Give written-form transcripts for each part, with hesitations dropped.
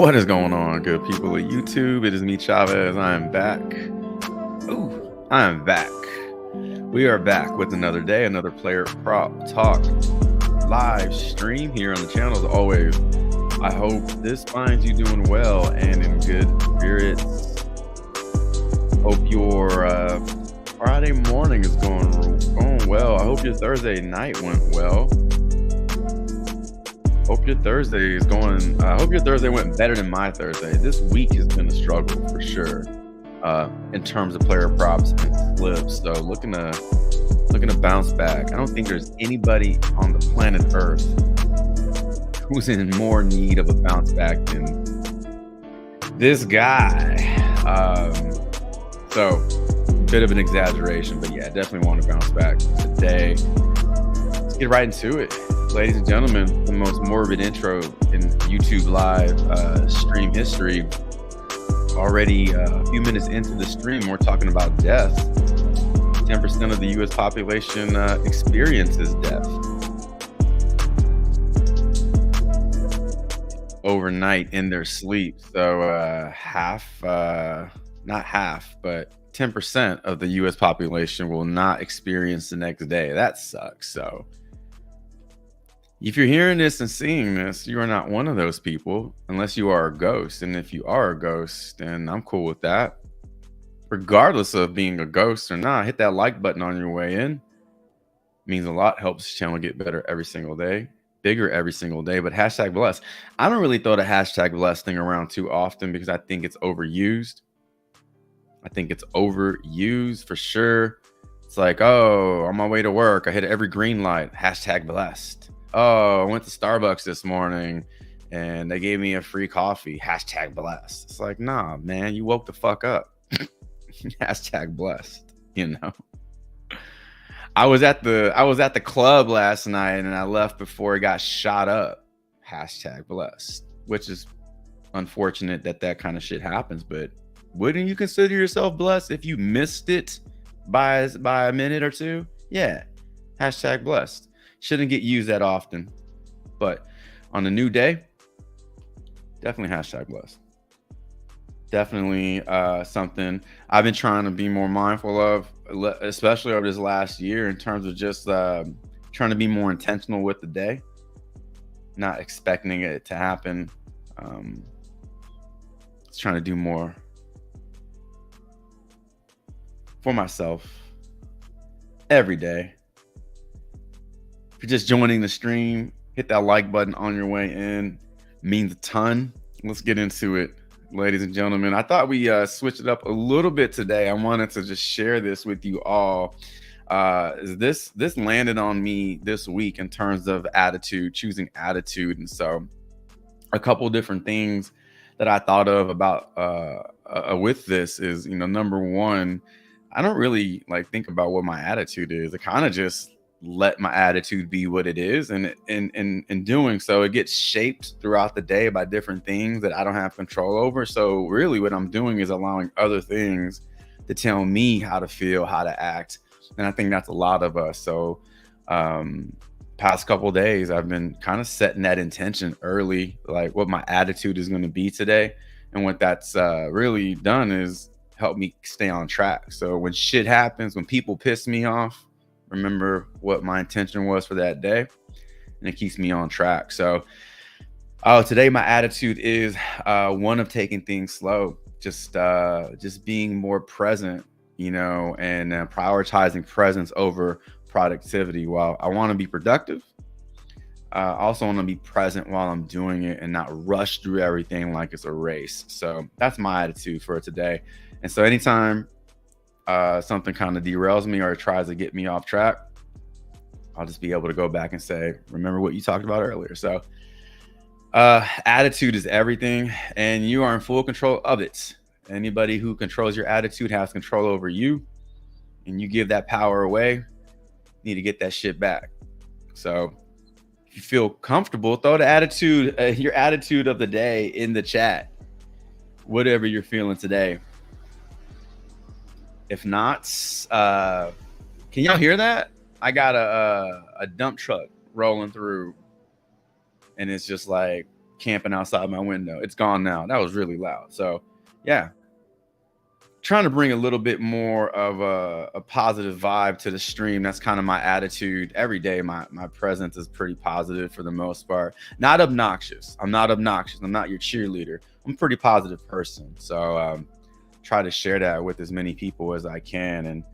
What is going on, good people of YouTube? It is me, Chavez. I am back. I am back. We are back with another day, another player prop talk live stream here on the channel. As always, I hope this finds you doing well and in good spirits. Hope your Friday morning is going well. I hope your Thursday night went well. Hope your Thursday is going. I hope your Thursday went better than my Thursday. This week has been a struggle for sure, in terms of player props and flips. So looking to bounce back. I don't think there's anybody on the planet Earth who's in more need of a bounce back than this guy. So bit of an exaggeration, but yeah, definitely want to bounce back today. Let's get right into it. Ladies and gentlemen, the most morbid intro in YouTube live stream history. Already a few minutes into the stream, we're talking about death. 10% of the U.S. population experiences death overnight in their sleep. So not half, but 10% of the U.S. population will not experience the next day. That sucks. So if you're hearing this and seeing this, you are not one of those people unless you are a ghost. And if you are a ghost, then I'm cool with that. Regardless of being a ghost or not, hit that like button on your way in. It means a lot. Helps the channel get better every single day, bigger every single day. But hashtag blessed. I don't really throw the hashtag blessed thing around too often because I think it's overused. I think it's overused for sure. It's like, oh, on my way to work, I hit every green light, hashtag blessed. Oh, I went to Starbucks this morning and they gave me a free coffee, hashtag blessed. It's like, nah, man, you woke the fuck up. Hashtag blessed, you know. I was at the club last night and I left before it got shot up. Hashtag blessed, which is unfortunate that kind of shit happens, but wouldn't you consider yourself blessed if you missed it by a minute or two? Yeah, hashtag blessed. Shouldn't get used that often, but on a new day, definitely hashtag blessed. Definitely something I've been trying to be more mindful of, especially over this last year, in terms of just trying to be more intentional with the day, not expecting it to happen. Just trying to do more for myself every day. If you're just joining the stream, hit that like button on your way in. It means a ton. Let's get into it, ladies and gentlemen. I thought we switched it up a little bit today. I wanted to just share this with you all. This landed on me this week in terms of attitude, choosing attitude. And so a couple different things that I thought of about with this is, you know, number one, I don't really think about what my attitude is. I kind of just let my attitude be what it is, and in doing so, it gets shaped throughout the day by different things that I don't have control over. So really what I'm doing is allowing other things to tell me how to feel, how to act. And I think that's a lot of us. So past couple of days, I've been kind of setting that intention early, like what my attitude is going to be today. And what that's really done is help me stay on track. So when shit happens, when people piss me off, remember what my intention was for that day, and it keeps me on track. So today my attitude is one of taking things slow, just being more present, you know, and prioritizing presence over productivity. While I want to be productive, I also want to be present while I'm doing it and not rush through everything like it's a race. So that's my attitude for today. And so anytime something kind of derails me or tries to get me off track, I'll just be able to go back and say, remember what you talked about earlier. So attitude is everything, and you are in full control of it. Anybody who controls your attitude has control over you, and you give that power away, you need to get that shit back. So if you feel comfortable, throw the attitude, your attitude of the day in the chat, whatever you're feeling today. If not, can y'all hear that? I got a dump truck rolling through, and it's just like camping outside my window. It's gone now. That was really loud. So yeah, trying to bring a little bit more of a positive vibe to the stream. That's kind of my attitude every day. My presence is pretty positive for the most part. Not obnoxious. I'm not obnoxious. I'm not your cheerleader. I'm a pretty positive person. So try to share that with as many people as I can. And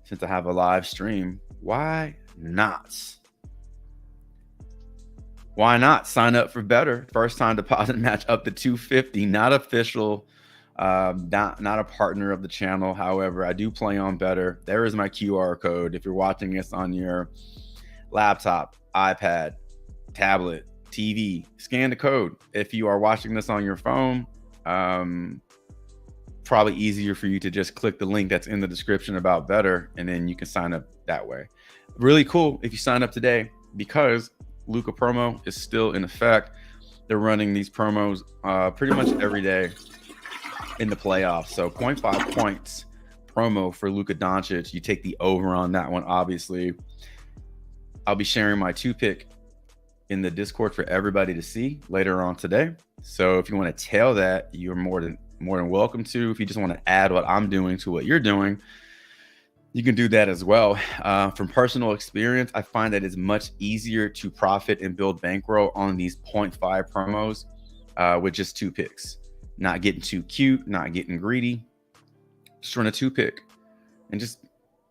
since I have a live stream, why not? Why not sign up for BETR? First time deposit match up to $250. Not official. Not a partner of the channel. However, I do play on BETR. There is my QR code. If you're watching this on your laptop, iPad, tablet, TV, scan the code. If you are watching this on your phone, probably easier for you to just click the link that's in the description about BETR, and then you can sign up that way. Really cool if you sign up today, because Luka promo is still in effect. They're running these promos pretty much every day in the playoffs. So 0.5 points promo for Luka Doncic. You take the over on that one, obviously. I'll be sharing my 2-pick in the Discord for everybody to see later on today. So if you want to tail that, you're more than welcome to. If you just want to add what I'm doing to what you're doing, you can do that as well. From personal experience, I find that it's much easier to profit and build bankroll on these 0.5 promos with just 2 picks. Not getting too cute, not getting greedy. Just run a 2-pick and just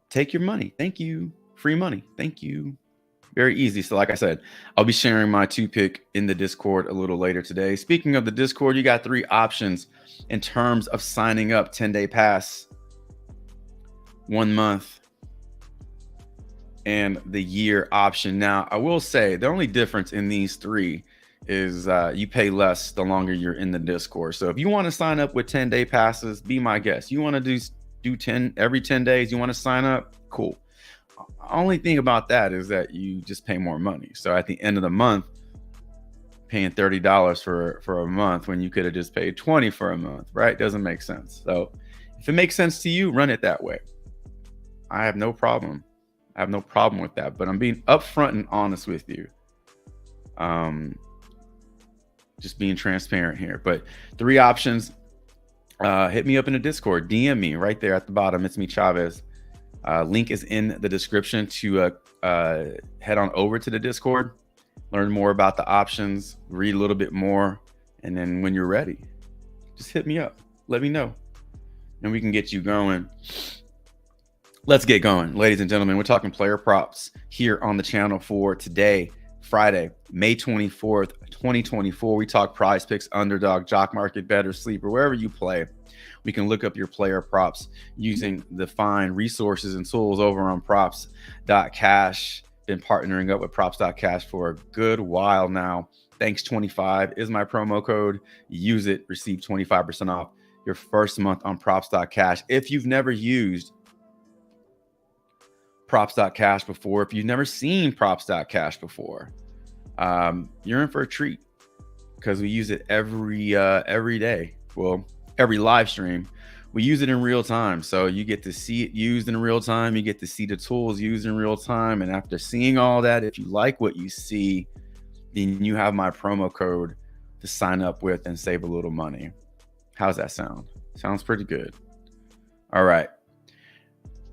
take your money. Thank you. Free money. Thank you. Very easy. So like I said, I'll be sharing my 2-pick in the Discord a little later today. Speaking of the Discord, you got 3 options in terms of signing up. 10-day pass, 1 month, and the year option. Now, I will say the only difference in these 3 is you pay less the longer you're in the Discord. So if you want to sign up with 10-day passes, be my guest. You want to do 10 every 10 days, you want to sign up, cool. Only thing about that is that you just pay more money. So at the end of the month, paying $30 for a month when you could have just paid $20 for a month, right? Doesn't make sense. So if it makes sense to you, run it that way. I have no problem. I have no problem with that, but I'm being upfront and honest with you. Just being transparent here. But 3 options. Hit me up in the Discord. DM me right there at the bottom. It's me, Chavez. Link is in the description to head on over to the Discord, learn more about the options, read a little bit more, and then when you're ready, just hit me up. Let me know, and we can get you going. Let's get going, ladies and gentlemen. We're talking player props here on the channel for today, Friday, May 24th, 2024. We talk PrizePicks, Underdog, Jock Market, BETR, Sleeper, wherever you play. We can look up your player props using the fine resources and tools over on props.cash. Been partnering up with props.cash for a good while now. Thanks 25 is my promo code. Use it, receive 25% off your first month on props.cash. If you've never used props.cash before, if you've never seen props.cash before, you're in for a treat, because we use it every day. Well, every live stream, we use it in real time. So you get to see it used in real time. You get to see the tools used in real time. And after seeing all that, if you like what you see, then you have my promo code to sign up with and save a little money. How's that sound? Sounds pretty good. All right.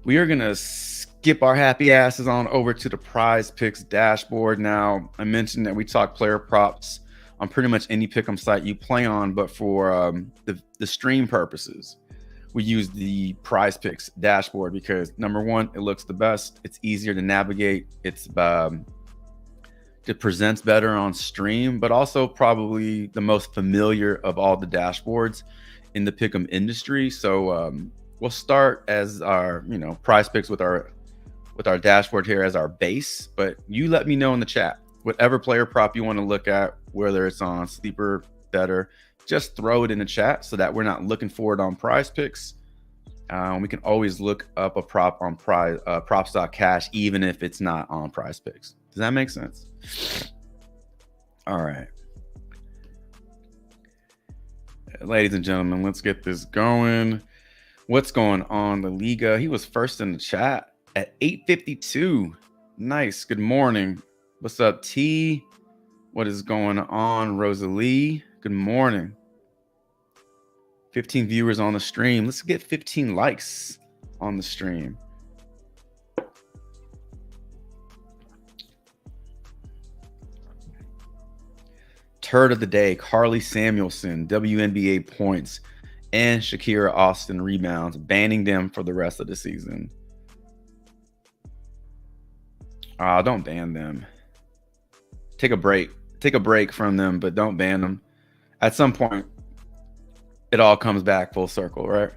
We are going to skip our happy asses on over to the PrizePicks dashboard. Now, I mentioned that we talk player props on pretty much any pick'em site you play on, but for the stream purposes, we use the PrizePicks dashboard because, number one, it looks the best. It's easier to navigate. It presents better on stream, but also probably the most familiar of all the dashboards in the pick'em industry. So we'll start as our, PrizePicks with our dashboard here as our base. But you let me know in the chat whatever player prop you want to look at, whether it's on Sleeper, BETR, just throw it in the chat so that we're not looking for it on PrizePicks. We can always look up a prop on props.cash, even if it's not on PrizePicks. Does that make sense? All right. Ladies and gentlemen, let's get this going. What's going on, La Liga? He was first in the chat at 8:52. Nice. Good morning. What's up, T? What is going on, Rosalie? Good morning. 15 viewers on the stream. Let's get 15 likes on the stream. Turd of the day, Carly Samuelson, WNBA points, and Shakira Austin rebounds, banning them for the rest of the season. Don't ban them. Take a break. Take a break from them, but don't ban them. At some point, it all comes back full circle, right?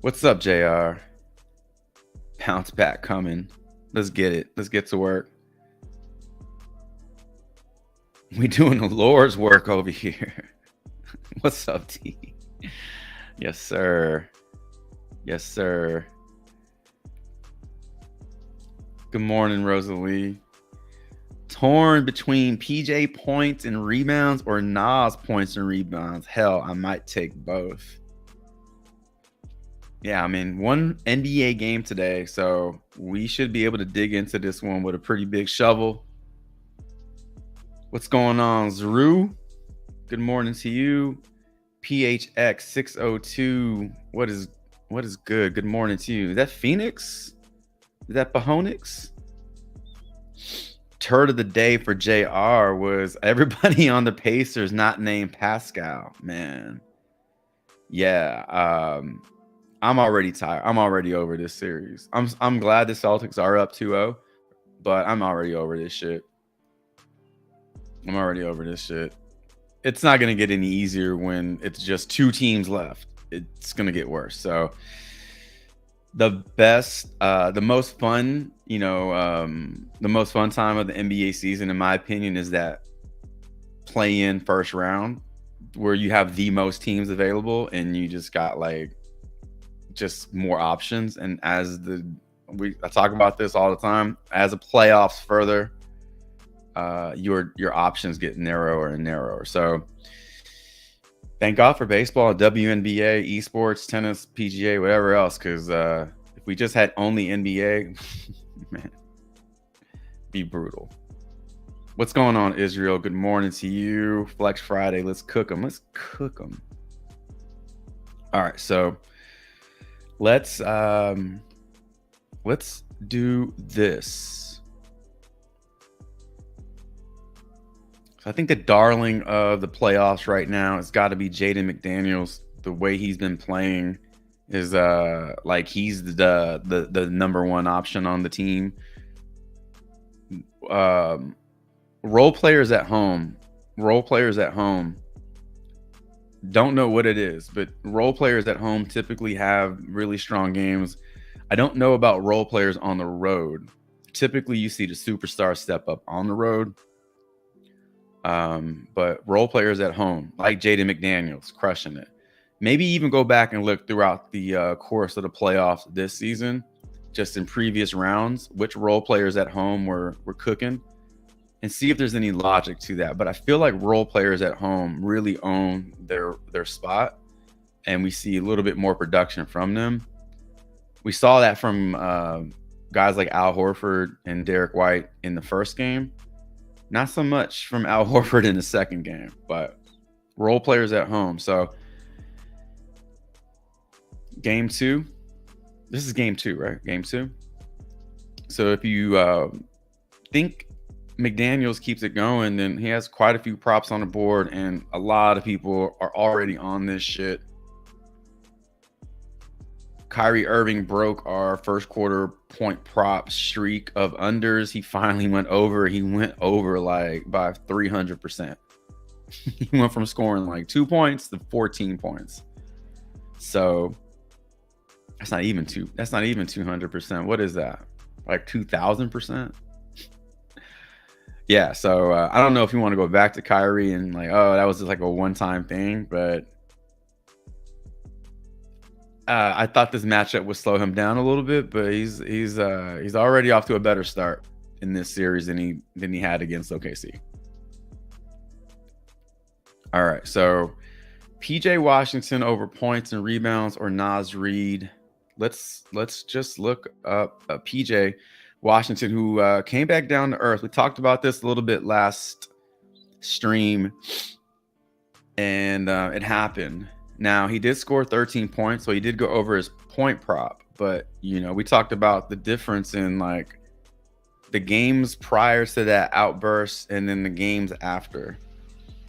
What's up, JR? Bounce back coming. Let's get it. Let's get to work. We doing the Lord's work over here. What's up, T? Yes, sir. Yes, sir. Good morning, Rosalie. Torn between PJ points and rebounds or Nas points and rebounds. Hell, I might take both. Yeah, I mean, one NBA game today, so we should be able to dig into this one with a pretty big shovel. What's going on, Zru? Good morning to you. PHX 602. What is good? Good morning to you. Is that Phoenix? Is that Pahonix? Turd of the day for JR was everybody on the Pacers not named Pascal. Man. Yeah. I'm already tired. I'm already over this series. I'm glad the Celtics are up 2-0, but I'm already over this shit. I'm already over this shit. It's not going to get any easier when it's just two teams left. It's going to get worse. So the best, the most fun, the most fun time of the NBA season, in my opinion, is that play-in first round where you have the most teams available and you just got just more options. And I talk about this all the time, as the playoffs further, your options get narrower and narrower. So thank God for baseball, WNBA, esports, tennis, PGA, whatever else, because if we just had only NBA, man, be brutal. What's going on, Israel? Good morning to you. Flex Friday. Let's cook them. Let's cook them. All right, so let's do this. I think the darling of the playoffs right now has got to be Jaden McDaniels. The way he's been playing is he's the number one option on the team. Role players at home don't know what it is, but role players at home typically have really strong games. I don't know about role players on the road. Typically, you see the superstar step up on the road. But role players at home, like Jaden McDaniels, crushing it. Maybe even go back and look throughout the course of the playoffs this season, just in previous rounds, which role players at home were cooking, and see if there's any logic to that. But I feel like role players at home really own their spot, and we see a little bit more production from them. We saw that from guys like Al Horford and Derek White in the first game. Not so much from Al Horford in the second game, but role players at home. So game 2, this is game 2, right? Game 2. So if you think McDaniels keeps it going, then he has quite a few props on the board, and a lot of people are already on this shit. Kyrie Irving broke our first quarter point prop streak of unders. He finally went over. He went over by 300%. He went from scoring 2 points to 14 points. So that's not even 200%. What is that? 2,000%? Yeah. So I don't know if you want to go back to Kyrie and that was just a one-time thing, but I thought this matchup would slow him down a little bit, but he's already off to a better start in this series than he had against OKC. All right, so PJ Washington over points and rebounds or Naz Reid. Let's just look up PJ. Washington, who came back down to earth. We talked about this a little bit last stream, and it happened. Now, he did score 13 points, so he did go over his point prop. But, you know, we talked about the difference in, like, the games prior to that outburst and then the games after.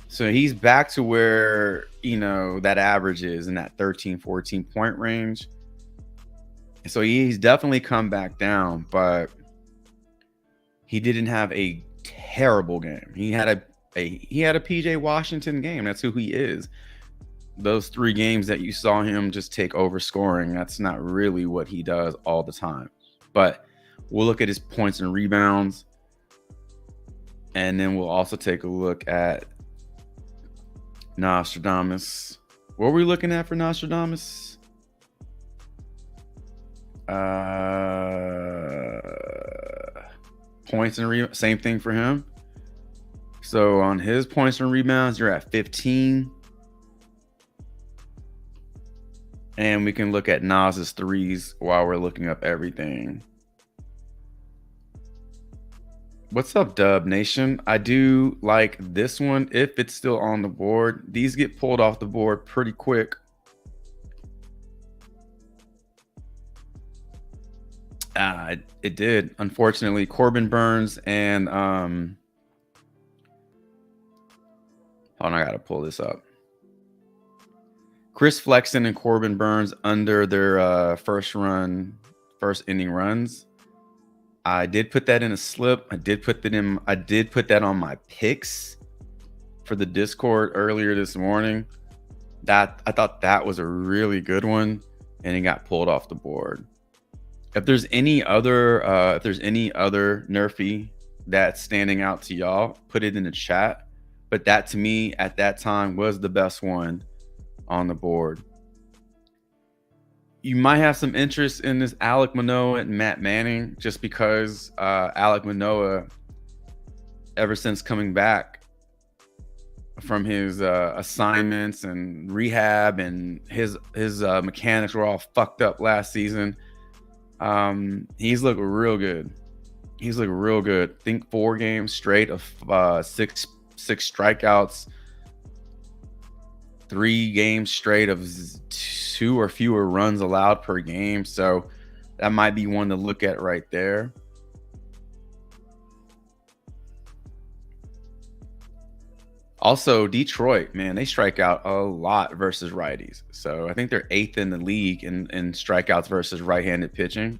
So he's back to where, you know, that average is in that 13, 14 point range. So he's definitely come back down, but he didn't have a terrible game. He had a PJ Washington game. That's who he is. Those 3 games that you saw him just take over scoring, that's not really what he does all the time. But we'll look at his points and rebounds, and then we'll also take a look at Nostradamus. What were we looking at for Nostradamus? Points and rebounds, same thing for him. So on his points and rebounds, you're at 15. And we can look at Nas's threes while we're looking up everything. What's up, Dub Nation? I do like this one if it's still on the board. These get pulled off the board pretty quick. It did, unfortunately. Corbin Burns and hold on, I gotta pull this up. Chris Flexen and Corbin Burns under their first inning runs. I did put that in a slip. I did put that on my picks for the Discord earlier this morning. That I thought that was a really good one, and it got pulled off the board. If there's any other Nerfy that's standing out to y'all, put it in the chat. But that, to me, at that time, was the best one on the board. You might have some interest in this Alek Manoah and Matt Manning, just because Alek Manoah, ever since coming back from his assignments and rehab, and his mechanics were all fucked up last season. He's looked real good. He's looked real good. I think 4 games straight of six strikeouts. 3 games straight of 2 or fewer runs allowed per game. So that might be one to look at right there. Also, Detroit, man, they strike out a lot versus righties. So I think they're 8th in the league in strikeouts versus right-handed pitching.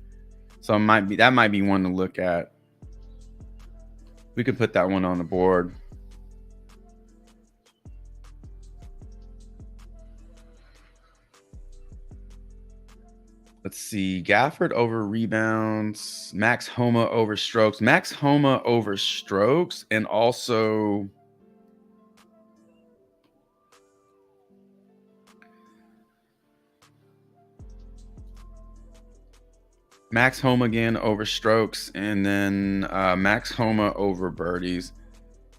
So that might be one to look at. We could put that one on the board. Let's see. Gafford over rebounds. Max Homa over strokes. Max Homa over strokes, and also Max Homa again over strokes, and then Max Homa over birdies,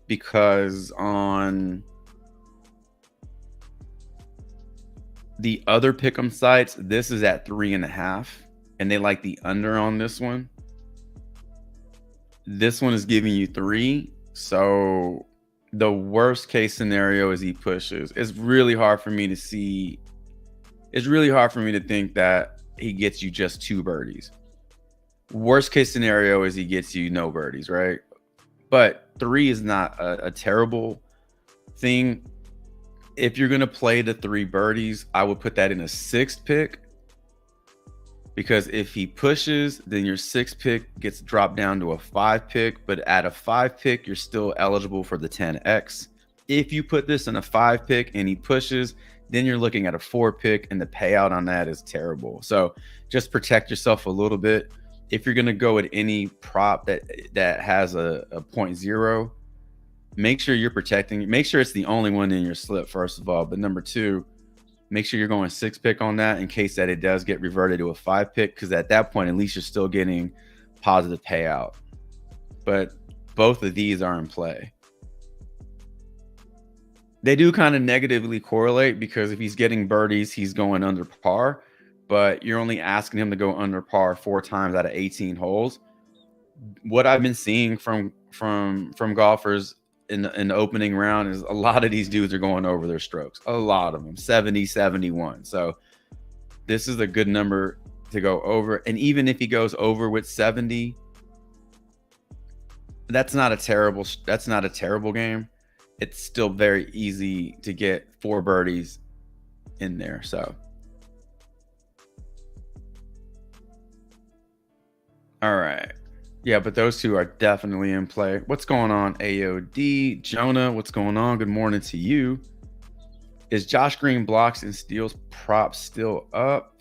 because on the other pick'em sites, this is at 3.5, and they like the under on this one. This one is giving you 3. So the worst case scenario is he pushes. It's really hard for me to see. It's really hard for me to think that he gets you just 2 birdies. Worst case scenario is he gets you no birdies, right? But 3 is not a terrible thing. If you're going to play the 3 birdies, I would put that in a 6th pick, because if he pushes, then your 6th pick gets dropped down to a 5 pick. But at a 5 pick, you're still eligible for the 10X. If you put this in a 5 pick and he pushes, then you're looking at a 4 pick, and the payout on that is terrible. So just protect yourself a little bit. If you're going to go with any prop that has a 0.0, make sure you're protecting. Make sure it's the only one in your slip, first of all. But number 2, make sure you're going 6 pick on that in case that it does get reverted to a 5 pick, because at that point, at least you're still getting positive payout. But both of these are in play. They do kind of negatively correlate, because if he's getting birdies, he's going under par, but you're only asking him to go under par 4 times out of 18 holes. what I've been seeing from golfers in the opening round is a lot of these dudes are going over their strokes. A lot of them, 70, 71. So this is a good number to go over. And even if he goes over with 70, that's not a terrible game. It's still very easy to get 4 birdies in there. So all right. Yeah, but those two are definitely in play. What's going on, AOD? Jonah, what's going on? Good morning to you. Is Josh Green blocks and steals prop still up?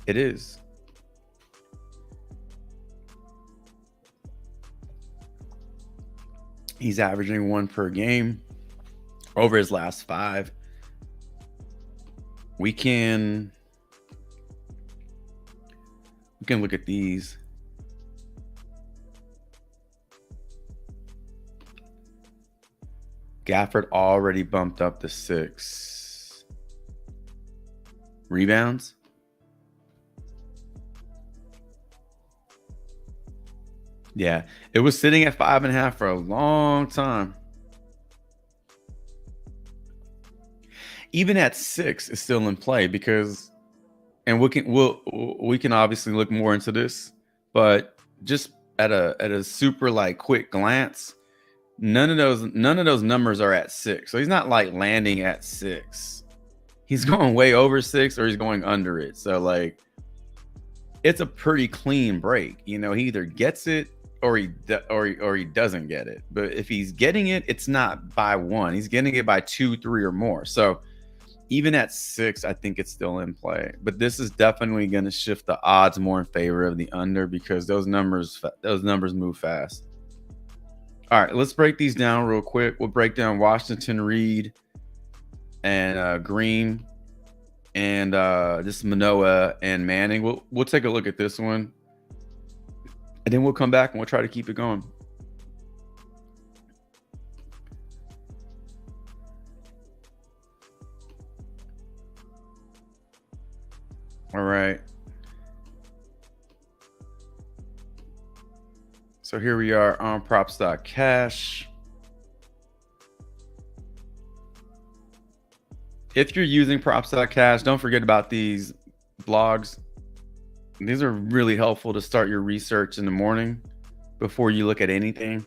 It is. He's averaging 1 per game over his last 5. We can look at these. Gafford already bumped up to 6. Rebounds. Yeah, it was sitting at 5.5 for a long time. Even at 6 is still in play because, and we can obviously look more into this, but just at a super like quick glance, none of those numbers are at 6. So he's not like landing at 6. He's going way over 6 or he's going under it. So like, it's a pretty clean break. You know, he either gets it or he doesn't get it. But if he's getting it, it's not by 1. He's getting it by 2, 3, or more. So even at 6, I think it's still in play. But this is definitely going to shift the odds more in favor of the under because those numbers move fast. All right, let's break these down real quick. We'll break down Washington, Reed, and Green, and this Manoah and Manning. We'll take a look at this one, and then we'll come back and we'll try to keep it going. All right. So here we are on props.cash. If you're using props.cash, don't forget about these blogs. These are really helpful to start your research in the morning before you look at anything.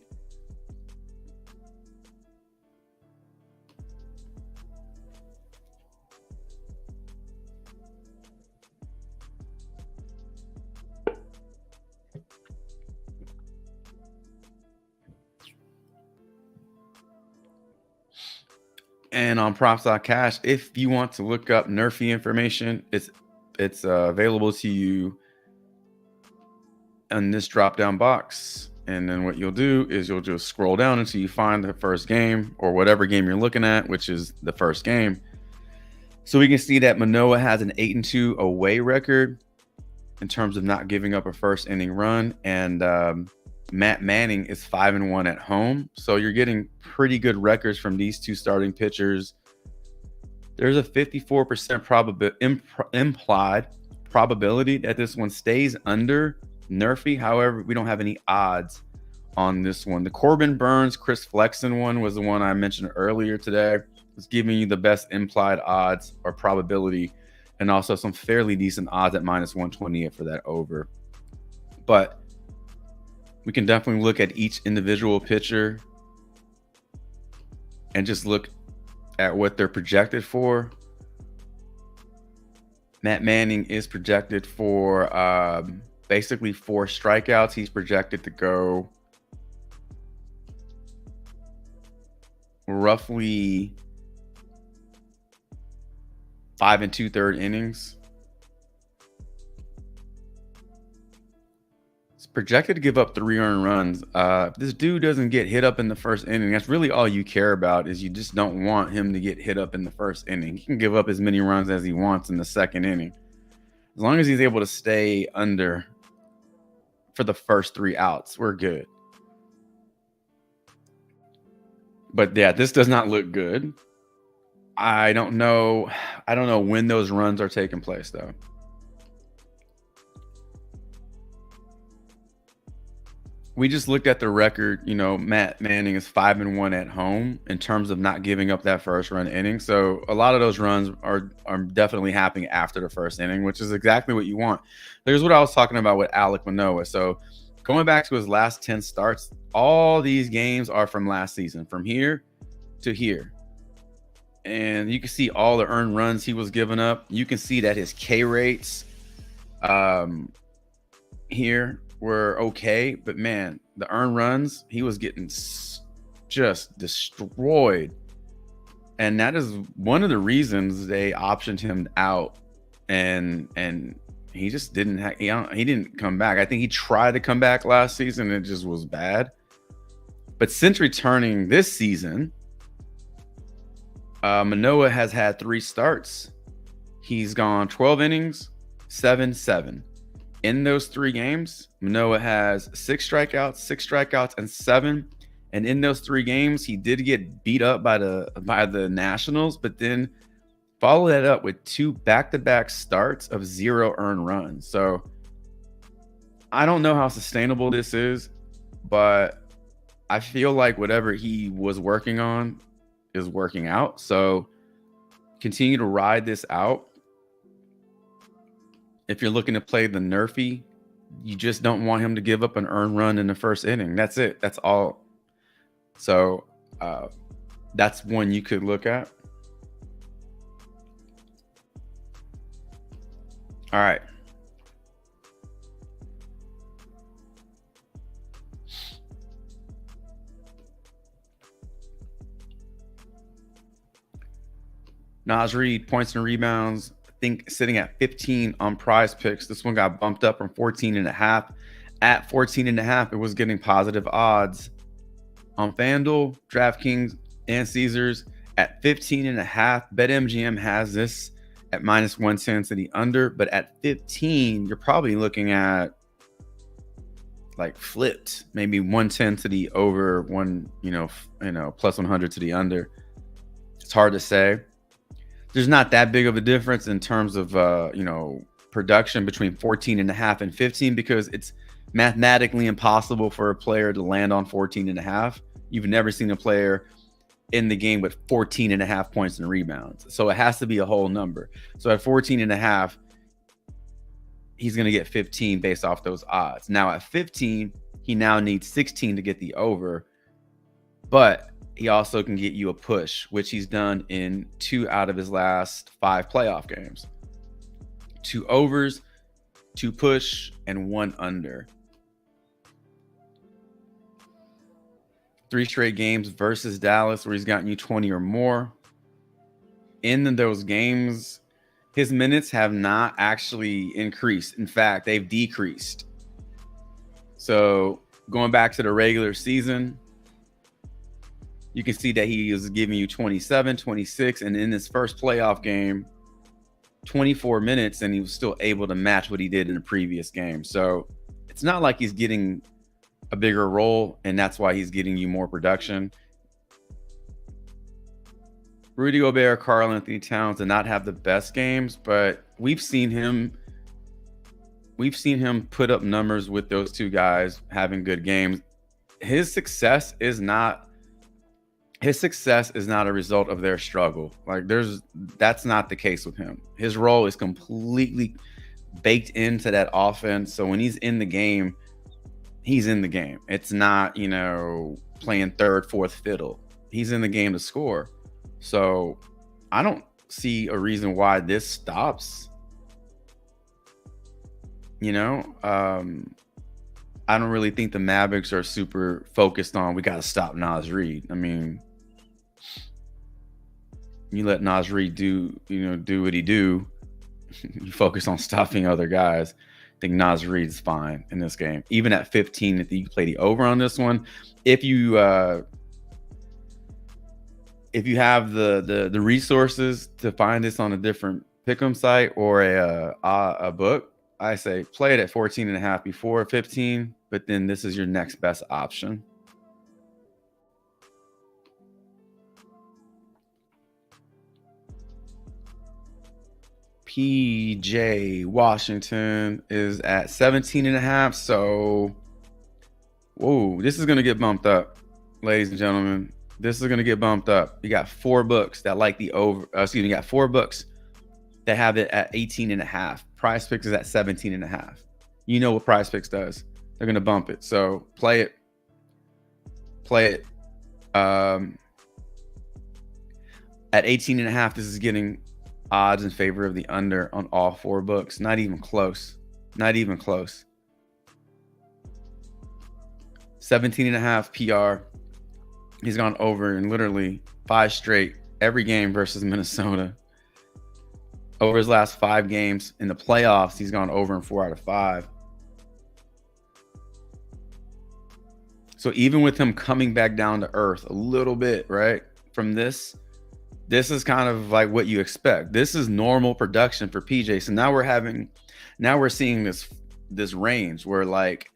And on props.cash, if you want to look up Nerfy information, it's available to you in this drop down box. And then what you'll do is you'll just scroll down until you find the first game or whatever game you're looking at, which is the first game. So we can see that Manoah has an 8-2 away record in terms of not giving up a first inning run, and Matt Manning is 5-1 at home. So you're getting pretty good records from these two starting pitchers. There's a 54% implied probability that this one stays under Nerfy. However, we don't have any odds on this one. The Corbin Burns, Chris Flexen one was the one I mentioned earlier today. It's giving you the best implied odds or probability, and also some fairly decent odds at -128 for that over. But we can definitely look at each individual pitcher and just look at what they're projected for. Matt Manning is projected for basically 4 strikeouts. He's projected to go roughly 5 2/3 innings. Projected to give up 3 earned runs. If this dude doesn't get hit up in the first inning, that's really all you care about. Is you just don't want him to get hit up in the first inning. He can give up as many runs as he wants in the second inning, as long as he's able to stay under for the first 3 outs. We're good. But yeah, this does not look good. I don't know. I don't know when those runs are taking place, though. We just looked at the record. You know, Matt Manning is 5-1 at home in terms of not giving up that first run inning. So a lot of those runs are definitely happening after the first inning, which is exactly what you want. Here's what I was talking about with Alek Manoah. So going back to his last 10 starts, all these games are from last season, from here to here. And you can see all the earned runs he was giving up. You can see that his K rates here were okay, but man, the earned runs, he was getting just destroyed. And that is one of the reasons they optioned him out, and he just didn't he didn't come back. I think he tried to come back last season, it just was bad. But since returning this season, Manoah has had 3 starts. He's gone 12 innings, 7-7. In those 3 games, Manoah has 6 strikeouts, and 7. And in those 3 games, he did get beat up by the Nationals, but then follow that up with 2 back-to-back starts of 0 earned runs. So I don't know how sustainable this is, but I feel like whatever he was working on is working out. So continue to ride this out. If you're looking to play the nerfy, you just don't want him to give up an earned run in the first inning. That's it. That's all. So that's one you could look at. All right. Naz Reid, points and rebounds, I think sitting at 15 on PrizePicks. This one got bumped up from 14.5. At 14.5, it was getting positive odds on FanDuel, DraftKings, and Caesars. At 15.5, BetMGM has this at -110 to the under, but at 15, you're probably looking at like flipped, maybe 110 to the over, plus 100 to the under. It's hard to say. There's not that big of a difference in terms of production between 14.5 and 15, because it's mathematically impossible for a player to land on 14.5. You've never seen a player in the game with 14.5 points and rebounds. So it has to be a whole number. So at 14.5, he's going to get 15 based off those odds. Now at 15, he now needs 16 to get the over, but he also can get you a push, which he's done in 2 out of his last 5 playoff games. 2 overs, 2 push, and 1 under. 3 straight games versus Dallas where he's gotten you 20 or more. In those games, his minutes have not actually increased. In fact, they've decreased. So going back to the regular season, you can see that he is giving you 27, 26, and in his first playoff game, 24 minutes, and he was still able to match what he did in the previous game. So it's not like he's getting a bigger role, and that's why he's getting you more production. Rudy Gobert, Karl Anthony Towns did not have the best games, but we've seen him put up numbers with those 2 guys having good games. His success is not a result of their struggle. That's not the case with him. His role is completely baked into that offense. So when he's in the game, he's in the game. It's not, playing third, fourth fiddle. He's in the game to score. So I don't see a reason why this stops. I don't really think the Mavericks are super focused on, we got to stop Naz Reid. I mean, you let Naz Reid do what he do. You focus on stopping other guys. I think Naz Reid is fine in this game. Even at 15, if you play the over on this one, if you have the resources to find this on a different pick'em site or a book, I say play it at 14.5 before 15, but then this is your next best option. PJ Washington is at 17.5. So, whoa, this is going to get bumped up, ladies and gentlemen. This is going to get bumped up. You got 4 books that like the over. You got 4 books that have it at 18.5. PrizePicks is at 17.5. You know what PrizePicks does. They're going to bump it. So play it. Play it. At 18.5, this is getting odds in favor of the under on all 4 books. Not even close. Not even close. 17.5 PR. He's gone over in literally 5 straight, every game versus Minnesota. Over his last 5 games in the playoffs, he's gone over in 4 out of 5. So even with him coming back down to earth a little bit, right, from this is kind of like what you expect. This is normal production for PJ. So now we're seeing this range where like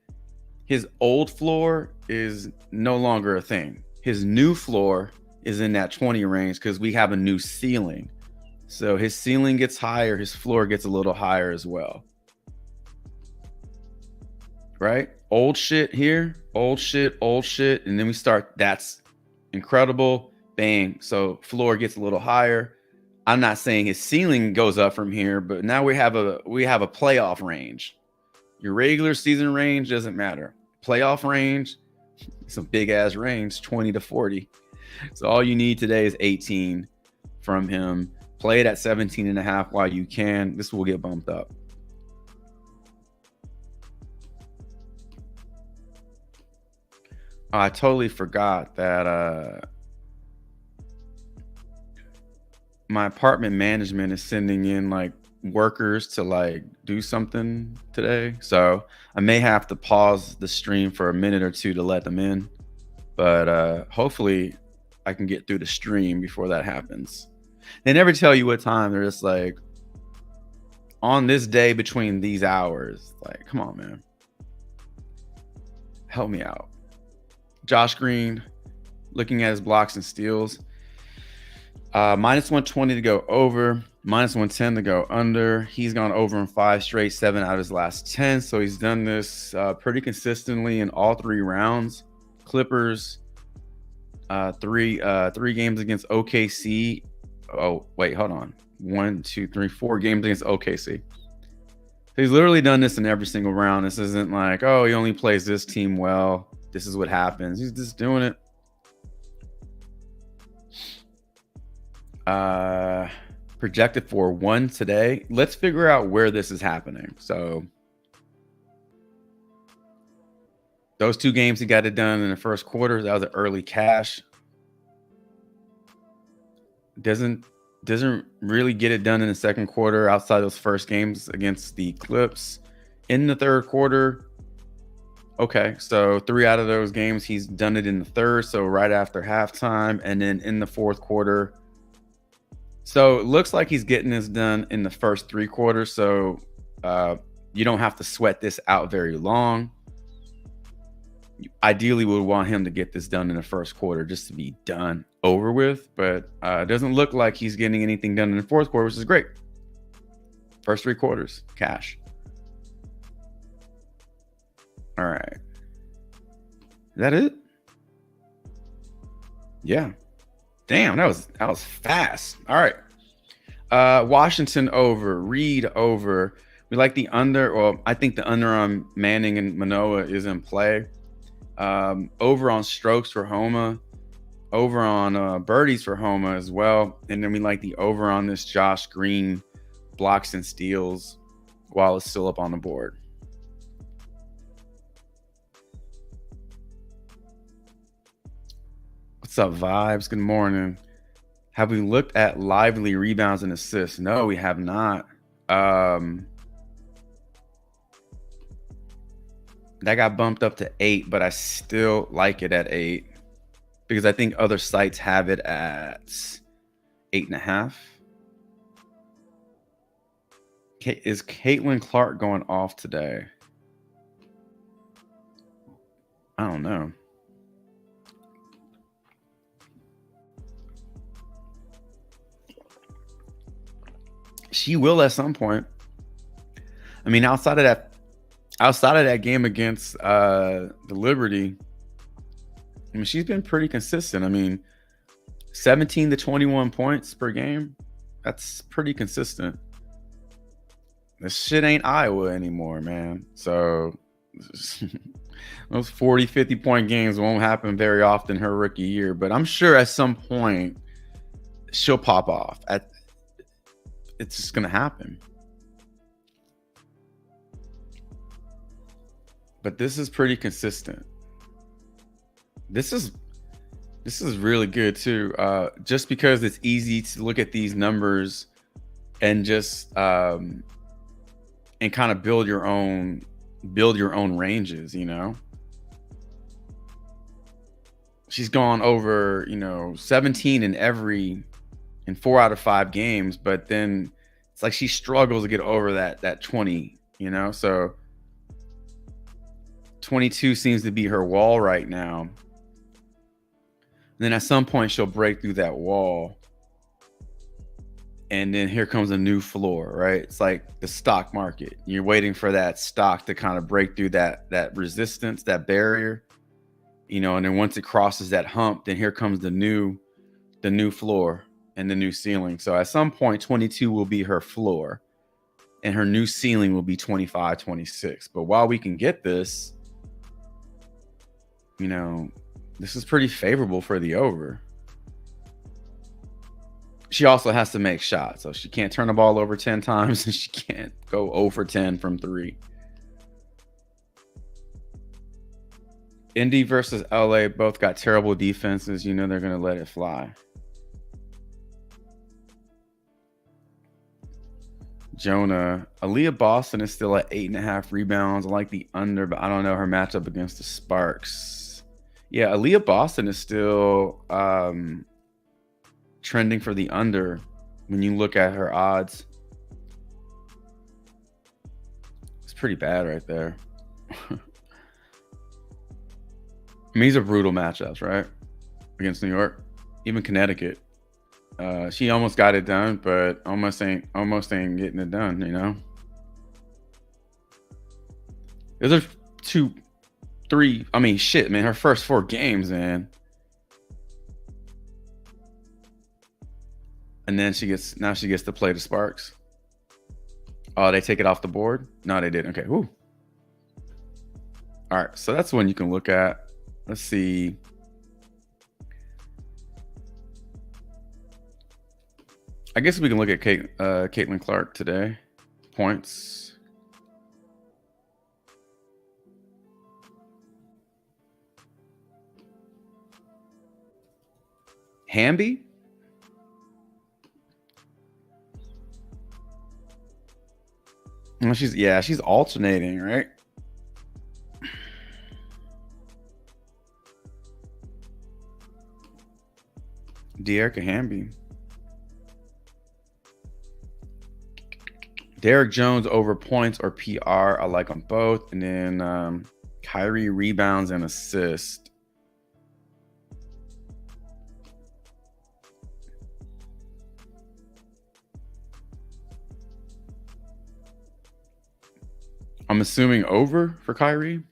his old floor is no longer a thing. His new floor is in that 20 range because we have a new ceiling. So his ceiling gets higher, his floor gets a little higher as well. Right? Old shit here, old shit, and then we start, that's incredible, bang. So floor gets a little higher. I'm not saying his ceiling goes up from here, but now we have a playoff range. Your regular season range doesn't matter. Playoff range, it's a big ass range, 20 to 40. So all you need today is 18 from him. Play it at 17.5 while you can. This will get bumped up. I totally forgot that my apartment management is sending in like workers to like do something today. So I may have to pause the stream for a minute or two to let them in. But hopefully I can get through the stream before that happens. They never tell you what time. They're just like, on this day between these hours. Like, come on, man. Help me out. Josh Green, looking at his blocks and steals. Minus 120 to go over, minus 110 to go under. He's gone over in 5 straight, 7 out of his last 10. So he's done this pretty consistently in all 3 rounds. Clippers, 3 games against OKC. Oh, wait, hold on. 1, 2, 3, 4 games against OKC. So he's literally done this in every single round. This isn't like, oh, he only plays this team well. This is what happens. He's just doing it. Projected for 1 today. Let's figure out where this is happening. So those 2 games he got it done in the first quarter. That was an early cash. Doesn't really get it done in the second quarter outside those first games against the Clips. In the third quarter, okay, so 3 out of those games he's done it in the third, so right after halftime, and then in the fourth quarter. So it looks like he's getting this done in the first 3 quarters, so you don't have to sweat this out very long. You ideally would want him to get this done in the first quarter just to be done over with, but it doesn't look like he's getting anything done in the fourth quarter, which is great. First 3 quarters, cash. All right. Is that it? Yeah. Damn, that was fast. All right. Washington over, Reed over. We like the under, or I think the under on Manning and Manoa is in play. Over on strokes for Homa, over on birdies for Homa as well. And then we like the over on this Josh Green blocks and steals while it's still up on the board. What's up, Vibes? Good morning. Have we looked at Lively rebounds and assists? No, we have not. That got bumped up to 8, but I still like it at 8 because I think other sites have it at 8.5. Is Caitlin Clark going off today? I don't know. She will at some point. I mean, outside of that game against the Liberty, I mean, she's been pretty consistent. I mean, 17 to 21 points per game. That's pretty consistent. This shit ain't Iowa anymore, man. So those 40, 50 point games won't happen very often her rookie year, but I'm sure at some point she'll pop off. It's just going to happen. But this is pretty consistent. This is really good too. Just because it's easy to look at these numbers and just and kind of build your own ranges, you know. She's gone over, 17 in 4 out of 5 games, but then it's like she struggles to get over that 20, so 22 seems to be her wall right now. And then at some point she'll break through that wall. And then here comes a new floor, right? It's like the stock market. You're waiting for that stock to kind of break through that resistance, that barrier, and then once it crosses that hump, then here comes the new floor and the new ceiling. So at some point, 22 will be her floor and her new ceiling will be 25, 26. But while we can get this, this is pretty favorable for the over. She also has to make shots. So she can't turn the ball over 10 times and she can't go 0 for 10 from 3. Indy versus LA both got terrible defenses. They're going to let it fly. Jonah. Aaliyah Boston is still at 8.5 rebounds. I like the under, but I don't know her matchup against the Sparks. Yeah, Aaliyah Boston is still trending for the under when you look at her odds. It's pretty bad right there. I mean, these are brutal matchups, right? Against New York, even Connecticut. She almost got it done, but almost ain't getting it done. Those are 2, 3. I mean, shit, man. Her first 4 games, man. And then she gets to play the Sparks. Oh, they take it off the board? No, they didn't. Okay. Whoo. All right. So that's one you can look at. Let's see. I guess we can look at Caitlin Clark today. Points. Hamby? Well, she's alternating, right? De'Erica Hamby. Derek Jones over points or PR. I like them both. And then Kyrie rebounds and assist. I'm assuming over for Kyrie.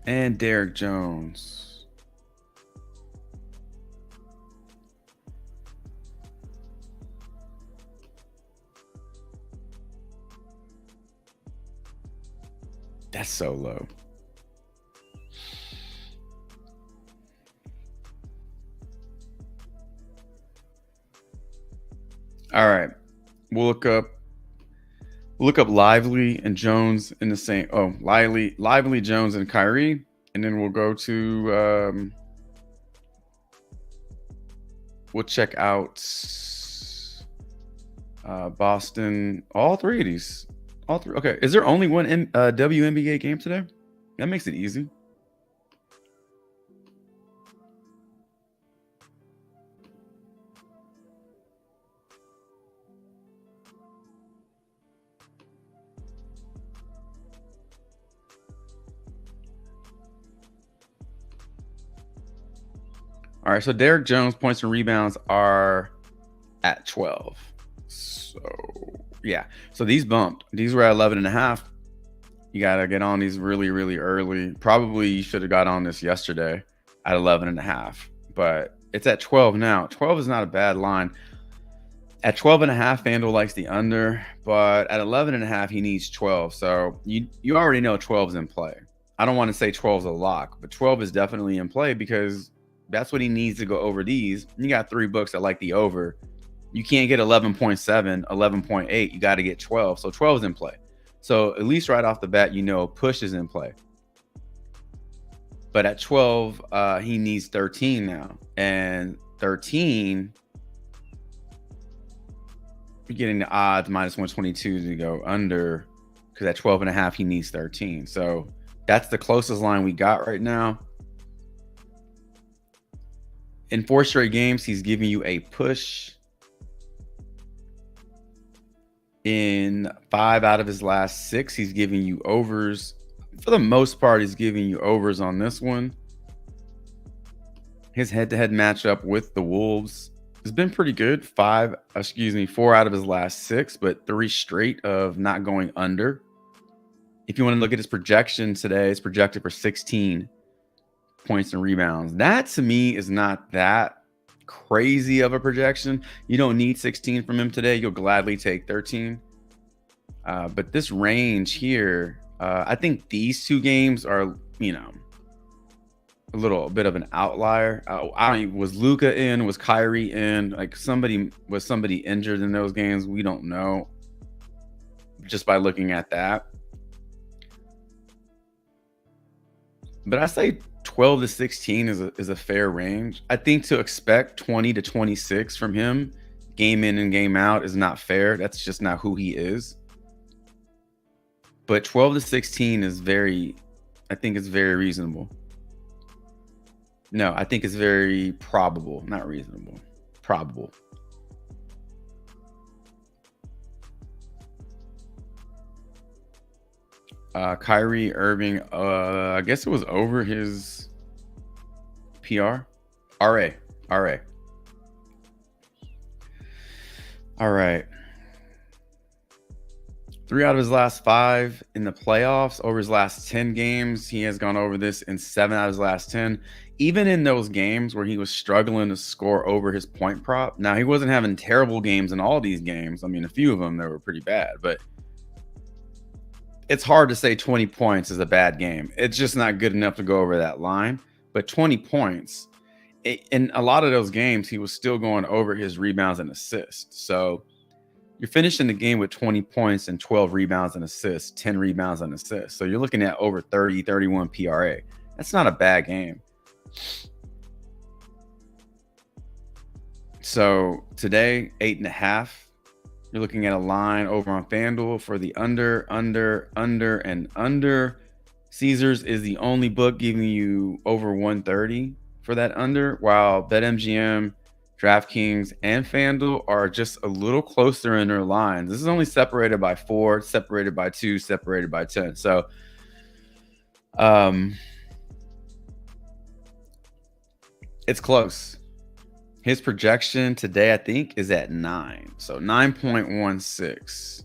And Derek Jones. That's so low. All right. We'll look up Lively and Jones in the same. Oh, Lively, Jones, and Kyrie, and then we'll go to. We'll check out Boston. All 3 of these. All 3. Okay. Is there only one WNBA game today? That makes it easy. All right, so Derrick Jones points and rebounds are at 12. So yeah, so these bumped. These were at 11.5. You gotta get on these really, really early. Probably you should have got on this yesterday at 11.5, but it's at 12 now. 12 is not a bad line. At 12.5, FanDuel likes the under, but at 11.5, he needs 12. So you already know 12 is in play. I don't want to say 12 is a lock, but 12 is definitely in play because that's what he needs to go over these. You got 3 books that like the over. You can't get 11.7, 11.8. You got to get 12. So 12 is in play. So at least right off the bat, you know push is in play. But at 12, he needs 13 now. And 13, you're getting the odds minus 122 to go under, because at 12.5, he needs 13. So that's the closest line we got right now. In 4 straight games, he's giving you a push. In 5 out of his last 6, he's giving you overs. For the most part, he's giving you overs on this one. His head-to-head matchup with the Wolves has been pretty good. 4 out of his last 6, but 3 straight of not going under. If you want to look at his projection today, it's projected for 16 points and rebounds. That to me is not that crazy of a projection. You don't need 16 from him today. You'll gladly take 13. But this range here, I think these 2 games are, a little bit of an outlier. Was Luka in? Was Kyrie in? Like was somebody injured in those games? We don't know just by looking at that. But I say 12 to 16 is a fair range. I think to expect 20 to 26 from him game in and game out is not fair. That's just not who he is. But 12 to 16 is I think it's very reasonable. No, I think it's very probable, not reasonable. Probable. Kyrie Irving, I guess it was over his PR. RA. All right. 3 out of his last 5 in the playoffs. Over his last 10 games, he has gone over this in 7 out of his last 10. Even in those games where he was struggling to score over his point prop. Now, he wasn't having terrible games in all these games. I mean, a few of them, they were pretty bad. But it's hard to say 20 points is a bad game. It's just not good enough to go over that line. But 20 points, in a lot of those games, he was still going over his rebounds and assists. So you're finishing the game with 20 points and 12 rebounds and assists, 10 rebounds and assists. So you're looking at over 30, 31 PRA. That's not a bad game. So today, 8.5. You're looking at a line over on FanDuel for the under, and under. Caesars is the only book giving you over 130 for that under, while BetMGM, DraftKings, and FanDuel are just a little closer in their lines. This is only separated by 4, separated by 2, separated by 10. So, it's close. His projection today, I think, is at 9. So 9.16.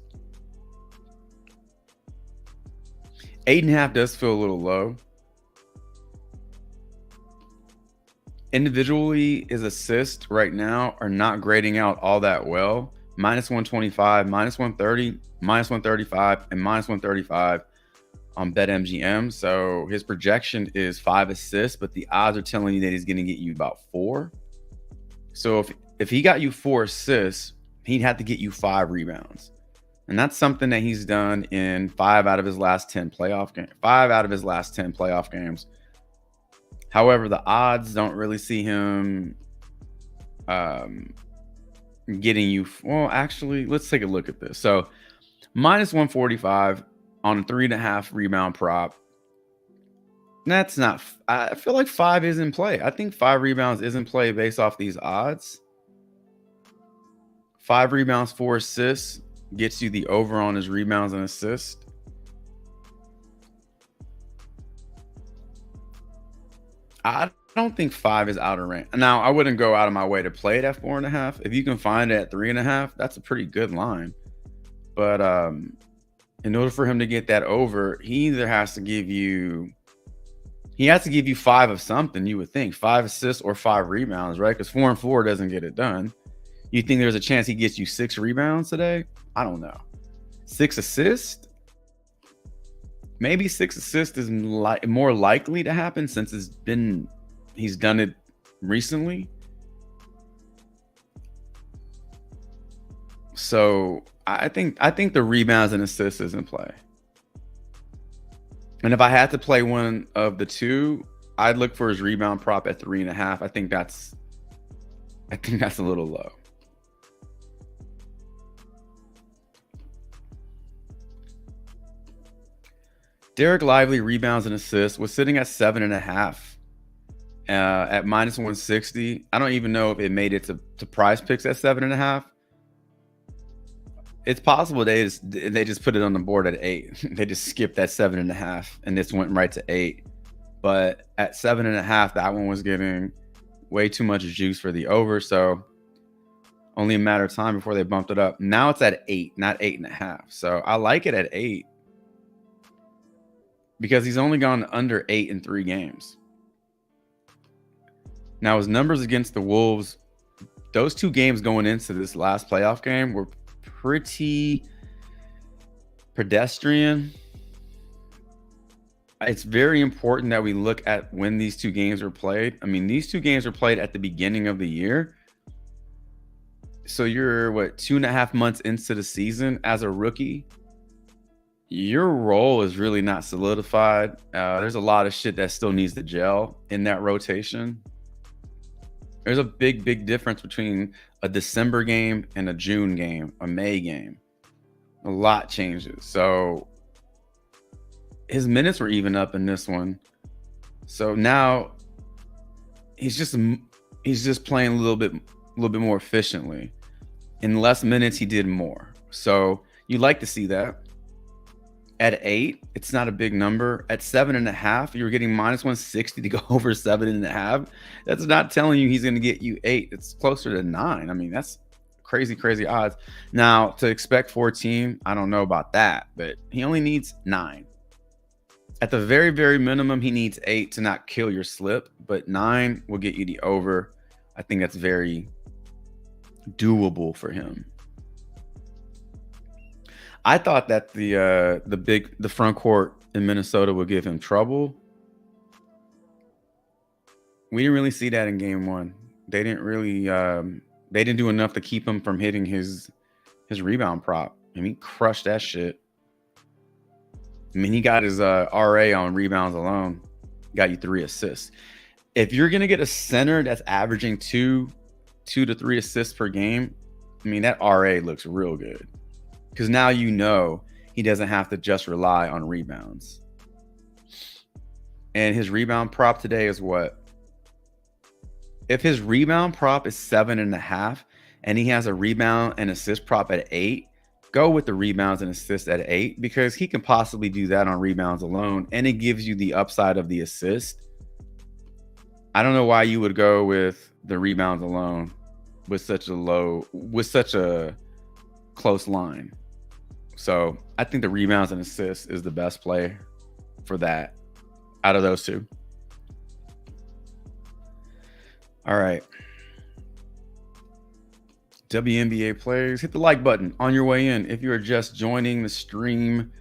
8.5 does feel a little low. Individually, his assists right now are not grading out all that well. Minus 125, minus 130, minus 135, and minus 135 on BetMGM. So his projection is 5 assists, but the odds are telling you that he's going to get you about 4. So if he got you 4 assists, he'd have to get you 5 rebounds. And that's something that he's done in 5 out of his last 10 playoff games. 5 out of his last 10 playoff games. However, the odds don't really see him getting you. Well, actually, let's take a look at this. So minus 145 on a 3.5 rebound prop. That's not, I feel like 5 is in play. I think 5 rebounds is in play based off these odds. 5 rebounds, 4 assists gets you the over on his rebounds and assists. I don't think 5 is out of range. Now, I wouldn't go out of my way to play it at 4.5. If you can find it at 3.5, that's a pretty good line. But in order for him to get that over, he either has to give you 5 of something, you would think. 5 assists or 5 rebounds, right? Because 4 and 4 doesn't get it done. You think there's a chance he gets you 6 rebounds today? I don't know. 6 assists? Maybe 6 assists is more likely to happen since he's done it recently. So I think the rebounds and assists is in play. And if I had to play one of the two, I'd look for his rebound prop at 3.5. I think that's a little low. Derek Lively rebounds and assists was sitting at 7.5 at -160. I don't even know if it made it to PrizePicks at 7.5. It's possible they just put it on the board at 8. They just skipped that 7.5 and this went right to 8. But at 7.5, that one was getting way too much juice for the over. So only a matter of time before they bumped it up. Now it's at 8, not 8.5. So I like it at 8 because he's only gone under 8 in 3 games. Now his numbers against the Wolves, those 2 games going into this last playoff game were pretty pedestrian. It's very important that we look at when these 2 games were played. I mean, these 2 games were played at the beginning of the year. So you're 2.5 months into the season as a rookie. Your role is really not solidified. There's a lot of shit that still needs to gel in that rotation. There's a big difference between a December game and a June game, a May game. A lot changes. So his minutes were even up in this one. So now he's just playing a little bit more efficiently. In less minutes, he did more. So you like to see that. At 8, it's not a big number. At 7.5, you're getting -160 to go over 7.5. That's not telling you he's going to get you 8. It's closer to 9. I mean, that's crazy odds. Now, to expect 14, I don't know about that, but he only needs 9. At the very minimum, he needs 8 to not kill your slip, but 9 will get you the over. I think that's very doable for him. I thought that the front court in Minnesota would give him trouble. We didn't really see that in game 1. They didn't really they didn't do enough to keep him from hitting his rebound prop. I mean, he crushed that shit. I mean, he got his RA on rebounds alone. Got you 3 assists. If you're gonna get a center that's averaging 2 to 3 assists per game, I mean, that RA looks real good. Because now you know he doesn't have to just rely on rebounds. And his rebound prop today is what? If his rebound prop is 7.5 and he has a rebound and assist prop at 8, go with the rebounds and assists at 8 because he can possibly do that on rebounds alone and it gives you the upside of the assist. I don't know why you would go with the rebounds alone with such a close line. So I think the rebounds and assists is the best play for that out of those 2. All right. WNBA players, hit the like button on your way in. If you are just joining the stream,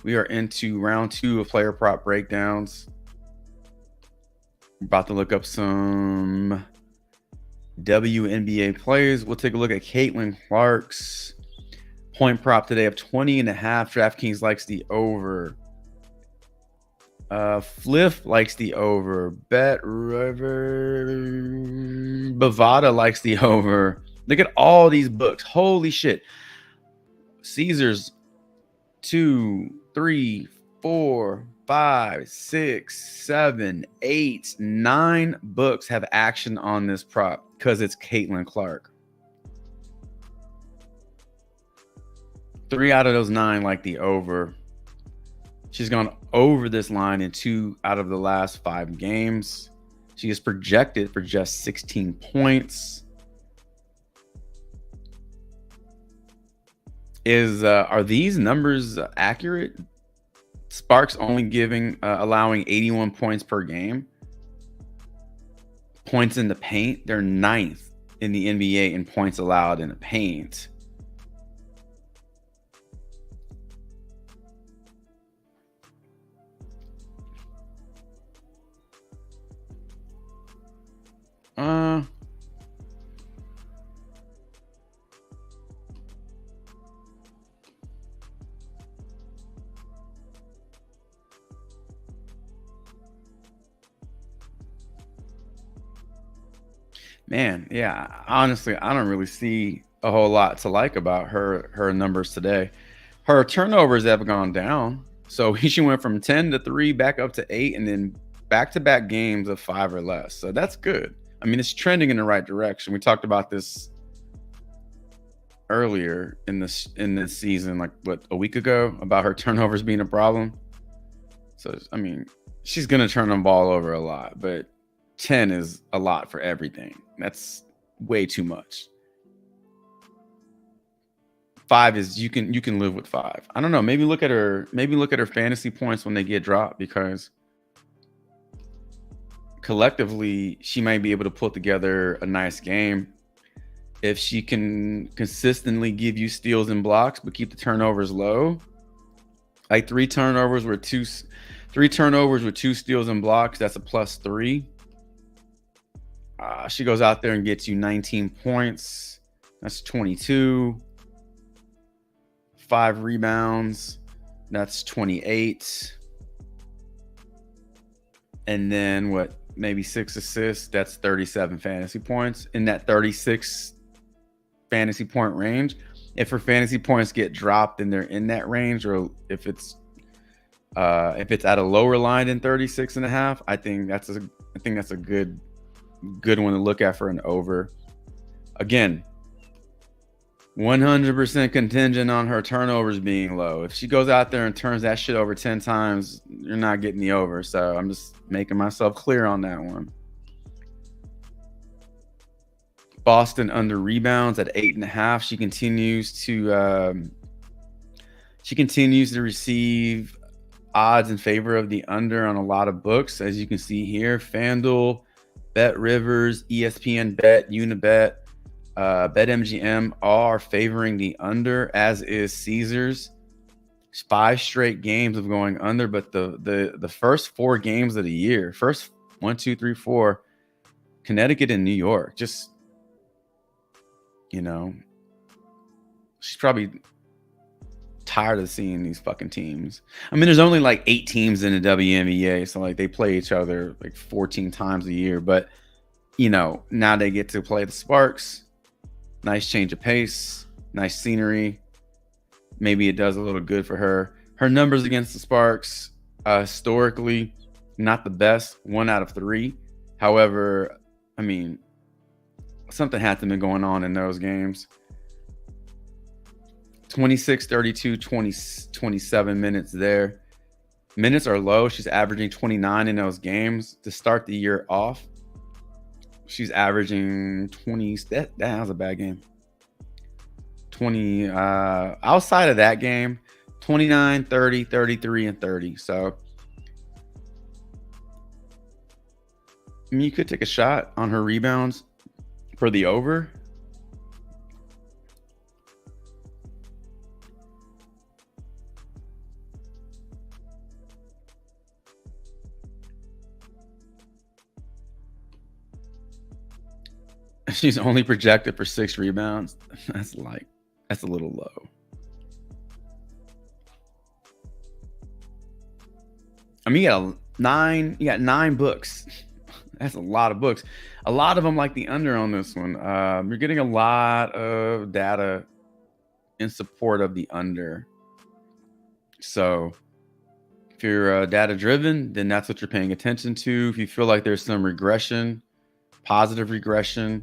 we are into round 2 of player prop breakdowns. We're about to look up some WNBA players. We'll take a look at Caitlin Clark's point prop today of 20.5. DraftKings likes the over. Fliff likes the over. Bovada likes the over. Look at all these books. Holy shit. Caesars 2, 3, 4, 5, 6, 7, 8, 9 books have action on this prop because it's Caitlin Clark. 3 out of those 9 like the over. She's gone over this line in 2 out of the last 5 games. She is projected for just 16 points. Are these numbers accurate? Sparks only allowing 81 points per game. Points in the paint, they're 9th in the NBA in points allowed in the paint. Man, yeah, honestly, I don't really see a whole lot to like about her numbers today. Her turnovers have gone down. So she went from 10 to 3 back up to 8 and then back-to-back games of 5 or less. So that's good. I mean, it's trending in the right direction. We talked about this earlier in this season, like a week ago, about her turnovers being a problem. So I mean, she's gonna turn the ball over a lot, but 10 is a lot for everything. That's way too much. 5 is you can live with 5. I don't know. Maybe look at her fantasy points when they get dropped, because collectively she might be able to put together a nice game if she can consistently give you steals and blocks but keep the turnovers low. Like 3 turnovers with 2 steals and blocks, that's a +3. She goes out there and gets you 19 points. That's 22. 5 rebounds. That's 28. And then maybe 6 assists. That's 37 fantasy points in that 36 fantasy point range. If her fantasy points get dropped and they're in that range, or if it's at a lower line than 36.5, I think that's a good one to look at for an over. Again, 100% contingent on her turnovers being low. If she goes out there and turns that shit over 10 times, you're not getting the over. So I'm just making myself clear on that one. Boston under rebounds at 8.5. She continues to receive odds in favor of the under on a lot of books, as you can see here. FanDuel, Bet Rivers, ESPN Bet, Unibet, BetMGM all are favoring the under, as is Caesars. 5 straight games of going under, but the first 4 games of the year, first 1, 2, 3, 4, Connecticut and New York, just, she's probably tired of seeing these fucking teams. I mean, there's only like 8 teams in the WNBA, so like they play each other like 14 times a year. But now they get to play the Sparks. Nice change of pace, nice scenery. Maybe it does a little good for her. Her numbers against the Sparks, historically, not the best. 1 out of 3. However, I mean, something had to be going on in those games. 26, 32, 20, 27 minutes there. Minutes are low. She's averaging 29 in those games. To start the year off, she's averaging 20. That was a bad game. 20. Outside of that game, 29, 30, 33, and 30. So, I mean, you could take a shot on her rebounds for the over. She's only projected for 6 rebounds. That's a little low. I mean, you got 9 books. That's a lot of books. A lot of them like the under on this one. You're getting a lot of data in support of the under. So if you're data driven, then that's what you're paying attention to. If you feel like there's some regression, positive regression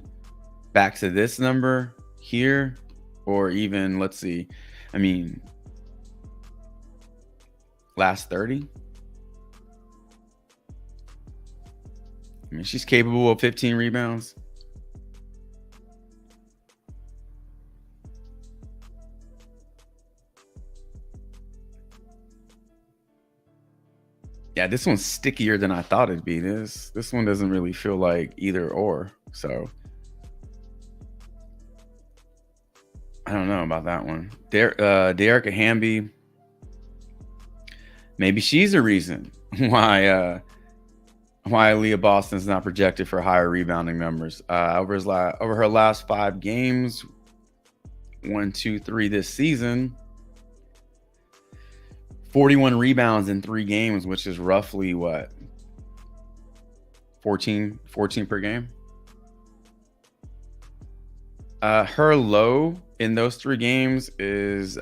back to this number here, or even, let's see, I mean, last 30. I mean, she's capable of 15 rebounds. Yeah, this one's stickier than I thought it'd be. This one doesn't really feel like either or. So I don't know about that one. Dearica Hamby. Maybe she's the reason why Aaliyah Boston's not projected for higher rebounding numbers. Over her last 5 games, 1, 2, 3 this season, 41 rebounds in 3 games, which is roughly what? 14 per game. Her low in those 3 games is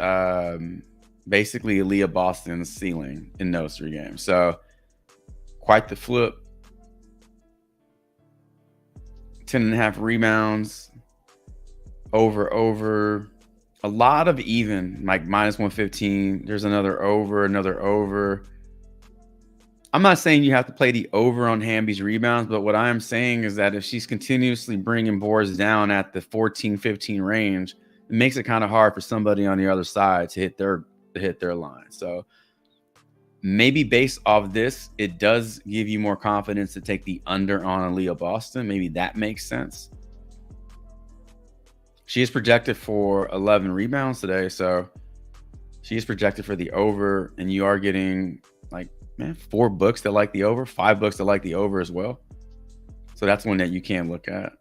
basically Aaliyah Boston's ceiling in those 3 games. So quite the flip. 10.5 rebounds, over. A lot of even, like minus 115. There's another over. I'm not saying you have to play the over on Hamby's rebounds, but what I am saying is that if she's continuously bringing boards down at the 14-15 range, it makes it kind of hard for somebody on the other side to hit their line. So maybe based off this, it does give you more confidence to take the under on Aaliyah Boston. Maybe that makes sense. She is projected for 11 rebounds today, so she is projected for the over, and you are getting like 4 books that like the over, 5 books that like the over as well. So that's one that you can look at.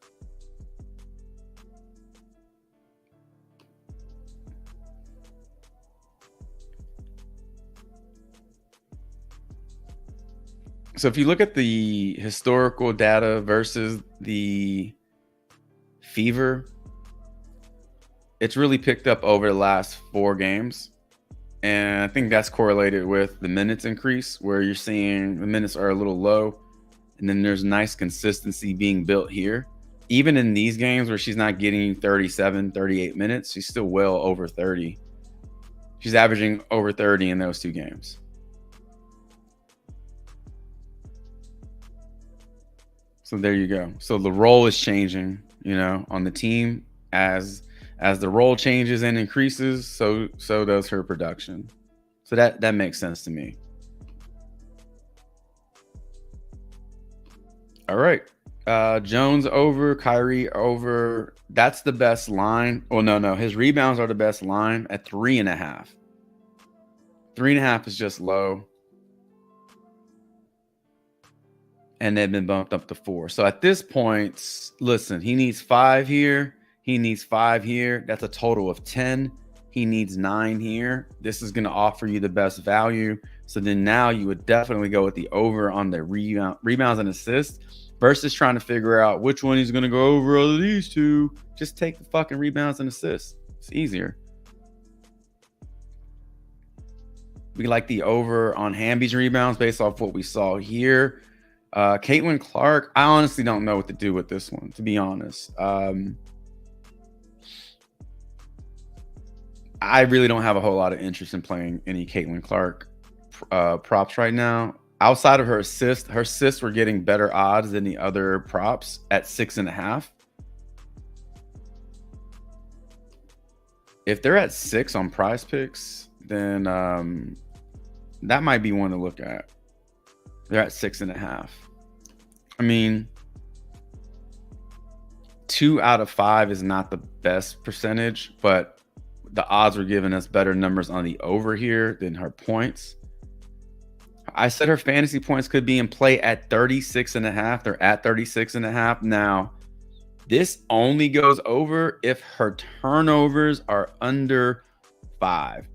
So if you look at the historical data versus the fever, it's really picked up over the last 4 games. And I think that's correlated with the minutes increase, where you're seeing the minutes are a little low. And then there's nice consistency being built here. Even in these games where she's not getting 37, 38 minutes, she's still well over 30. She's averaging over 30 in those 2 games. So there you go. So the role is changing, on the team. As the role changes and increases, so does her production. So that makes sense to me. All right. Jones over, Kyrie over. That's the best line. Well, no. His rebounds are the best line at 3.5. 3.5 is just low. And they've been bumped up to 4. So at this point, listen, he needs 5 here. He needs 5 here. That's a total of 10. He needs 9 here. This is going to offer you the best value. So then now you would definitely go with the over on the rebounds and assists versus trying to figure out which one he's going to go over out of these 2. Just take the fucking rebounds and assists. It's easier. We like the over on Hamby's rebounds based off what we saw here. Caitlin Clark, I honestly don't know what to do with this one, to be honest. I really don't have a whole lot of interest in playing any Caitlin Clark props right now. Outside of her assists were getting better odds than the other props at 6.5. If they're at 6 on PrizePicks, then that might be one to look at. They're at 6.5. I mean, 2 out of 5 is not the best percentage, but the odds were giving us better numbers on the over here than her points. I said her fantasy points could be in play at 36.5. They're at 36.5 now. This only goes over if her turnovers are under 5.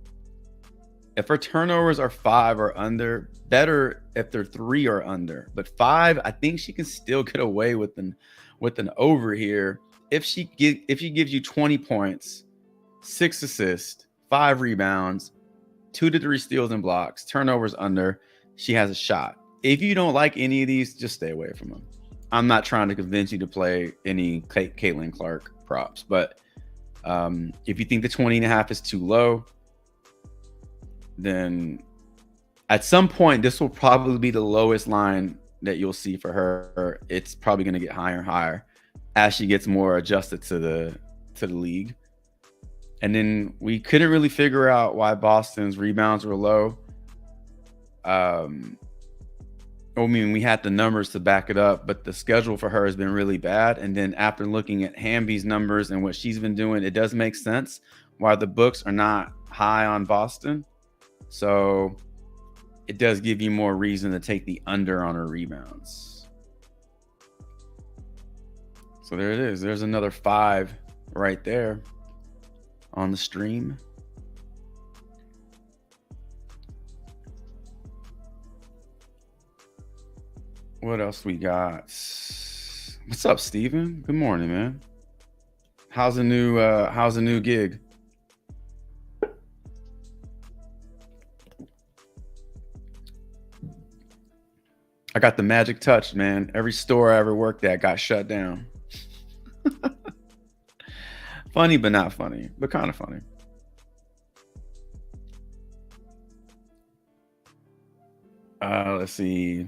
If her turnovers are 5 or under, better if they're 3 or under. But 5, I think she can still get away with an over here. If she gives you 20 points, 6 assists, 5 rebounds, 2 to 3 steals and blocks, turnovers under, she has a shot. If you don't like any of these, just stay away from them. I'm not trying to convince you to play any Caitlin Clark props, but if you think the 20.5 is too low, then at some point this will probably be the lowest line that you'll see for her. It's probably going to get higher and higher as she gets more adjusted to the league. And then we couldn't really figure out why Boston's rebounds were low. I mean, we had the numbers to back it up, but the schedule for her has been really bad. And then after looking at Hamby's numbers and what she's been doing, it does make sense why the books are not high on Boston. So it does give you more reason to take the under on her rebounds. So there it is. There's another 5 right there on the stream. What else we got? What's up, Steven? Good morning, man. How's the new gig? I got the magic touch, man. Every store I ever worked at got shut down. Funny, but not funny, but kind of funny. Let's see.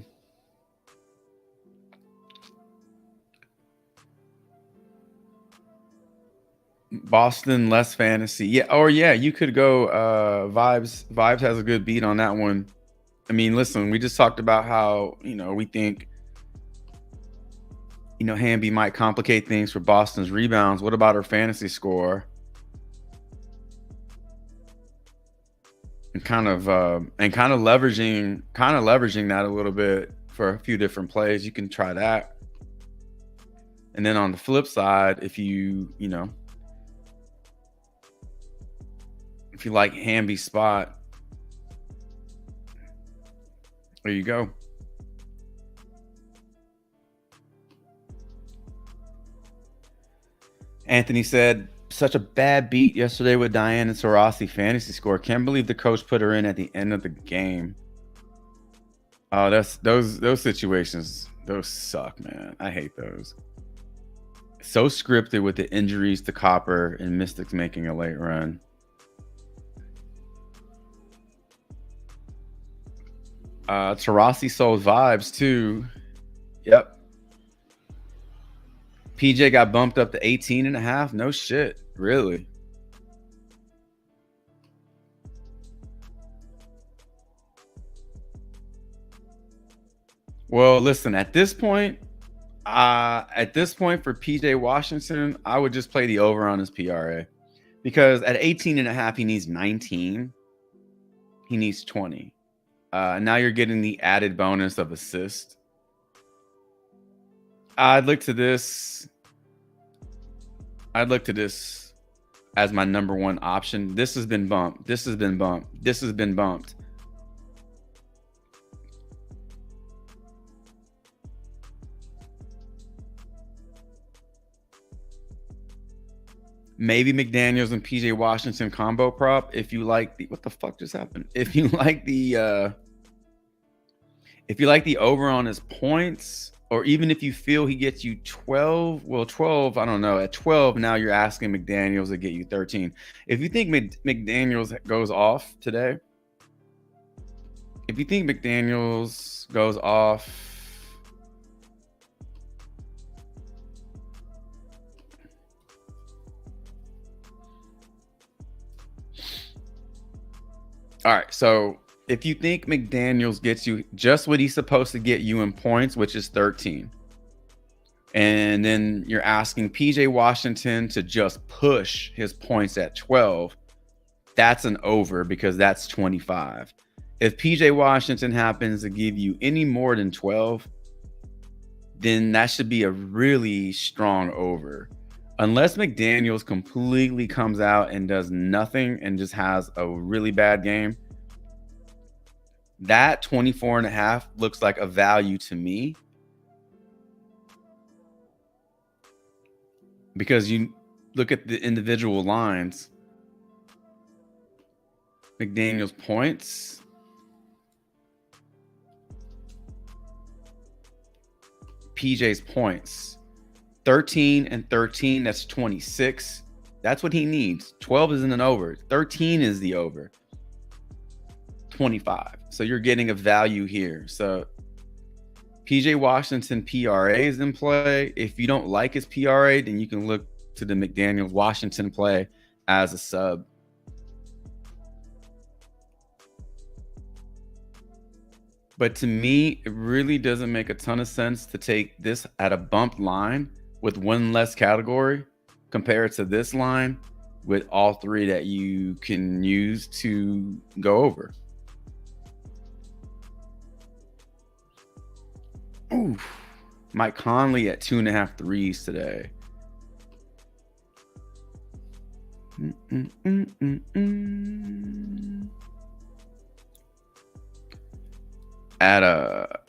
Boston less fantasy. Yeah. Or yeah, you could go Vibes. Vibes has a good beat on that one. I mean, listen, we just talked about how, we think, Hamby might complicate things for Boston's rebounds. What about her fantasy score? And kind of leveraging that a little bit for a few different plays. You can try that. And then on the flip side, if you like Hamby's spot, there you go. Anthony said, such a bad beat yesterday with Diane and Taurasi fantasy score. Can't believe the coach put her in at the end of the game. Oh, that's those situations. Those suck, man. I hate those. So scripted with the injuries to Copper and Mystics making a late run. Taurasi sold Vibes too. Yep. PJ got bumped up to 18.5. No shit. Really? Well, listen, at this point for PJ Washington, I would just play the over on his PRA, because at 18.5, he needs 19. He needs 20. Now you're getting the added bonus of assist. I'd look to this as my number one option. This has been bumped. This has been bumped. This has been bumped. Maybe McDaniels and PJ Washington combo prop if you like the, what the fuck just happened? If you like the over on his points, or even if you feel he gets you 12, well, 12, I don't know. At 12, now you're asking McDaniels to get you 13. If you think McDaniels goes off today, all right, so if you think McDaniels gets you just what he's supposed to get you in points, which is 13, and then you're asking PJ Washington to just push his points at 12, that's an over, because that's 25. If PJ Washington happens to give you any more than 12, then that should be a really strong over. Unless McDaniels completely comes out and does nothing and just has a really bad game, that 24.5 looks like a value to me, because you look at the individual lines. McDaniels points, PJ's points, 13 and 13, that's 26. That's what he needs. 12 isn't an over. 13 is the over. 25. So you're getting a value here. So PJ Washington PRA is in play. If you don't like his PRA, then you can look to the McDaniels Washington play as a sub. But to me, it really doesn't make a ton of sense to take this at a bumped line with one less category compared to this line with all three that you can use to go over. Ooh, Mike Conley at 2.5 threes today.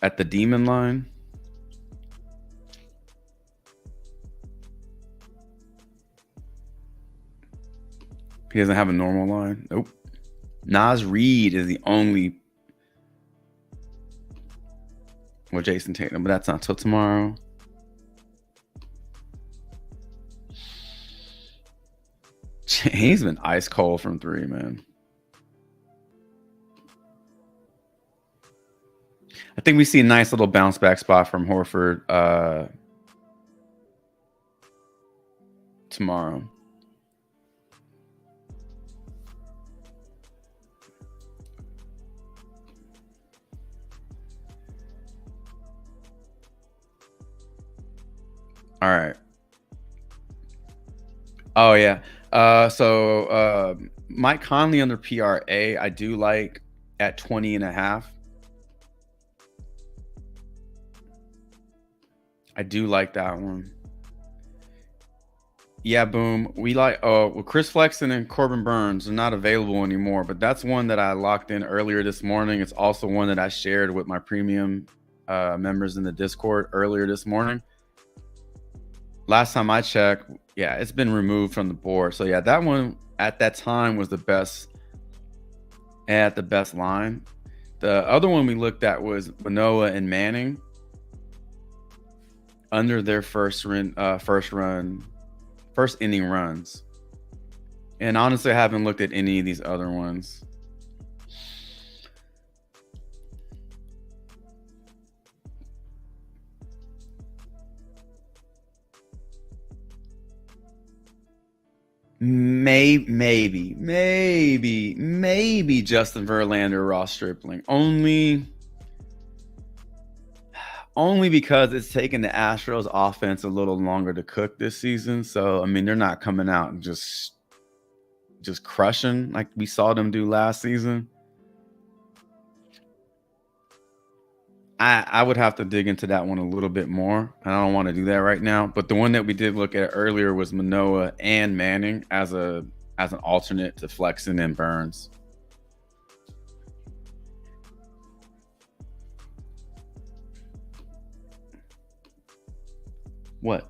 At the demon line. He doesn't have a normal line. Nope. Nas Reed is the only. Well, Jason Tatum, but that's not till tomorrow. He's been ice cold from three, man. I think we see a nice little bounce back spot from Horford tomorrow. All right. Oh yeah. So Mike Conley under PRA, I do like at 20.5. I do like that one. Yeah, boom. We like well, Chris Flexen and Corbin Burns are not available anymore, but that's one that I locked in earlier this morning. It's also one that I shared with my premium members in the Discord earlier this morning. Last time I checked, yeah, it's been removed from the board. So yeah, that one at that time was the best line. The other one we looked at was Manoa and Manning under their first inning runs. And honestly, I haven't looked at any of these other ones. Maybe Justin Verlander, Ross Stripling. Only because it's taken the Astros offense a little longer to cook this season. So, I mean, they're not coming out and just crushing like we saw them do last season. I would have to dig into that one a little bit more. I don't want to do that right now. But the one that we did look at earlier was Manoa and Manning as an alternate to Flexen and Burns. What?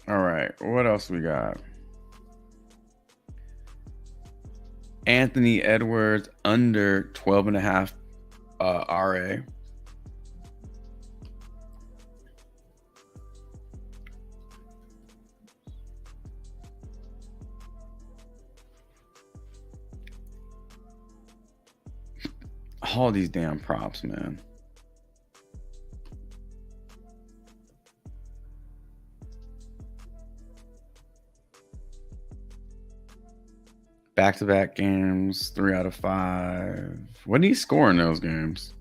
All right, what else we got? Anthony Edwards under 12.5 RA. All these damn props, man. Back-to-back games, 3 out of 5. What did he score in those games?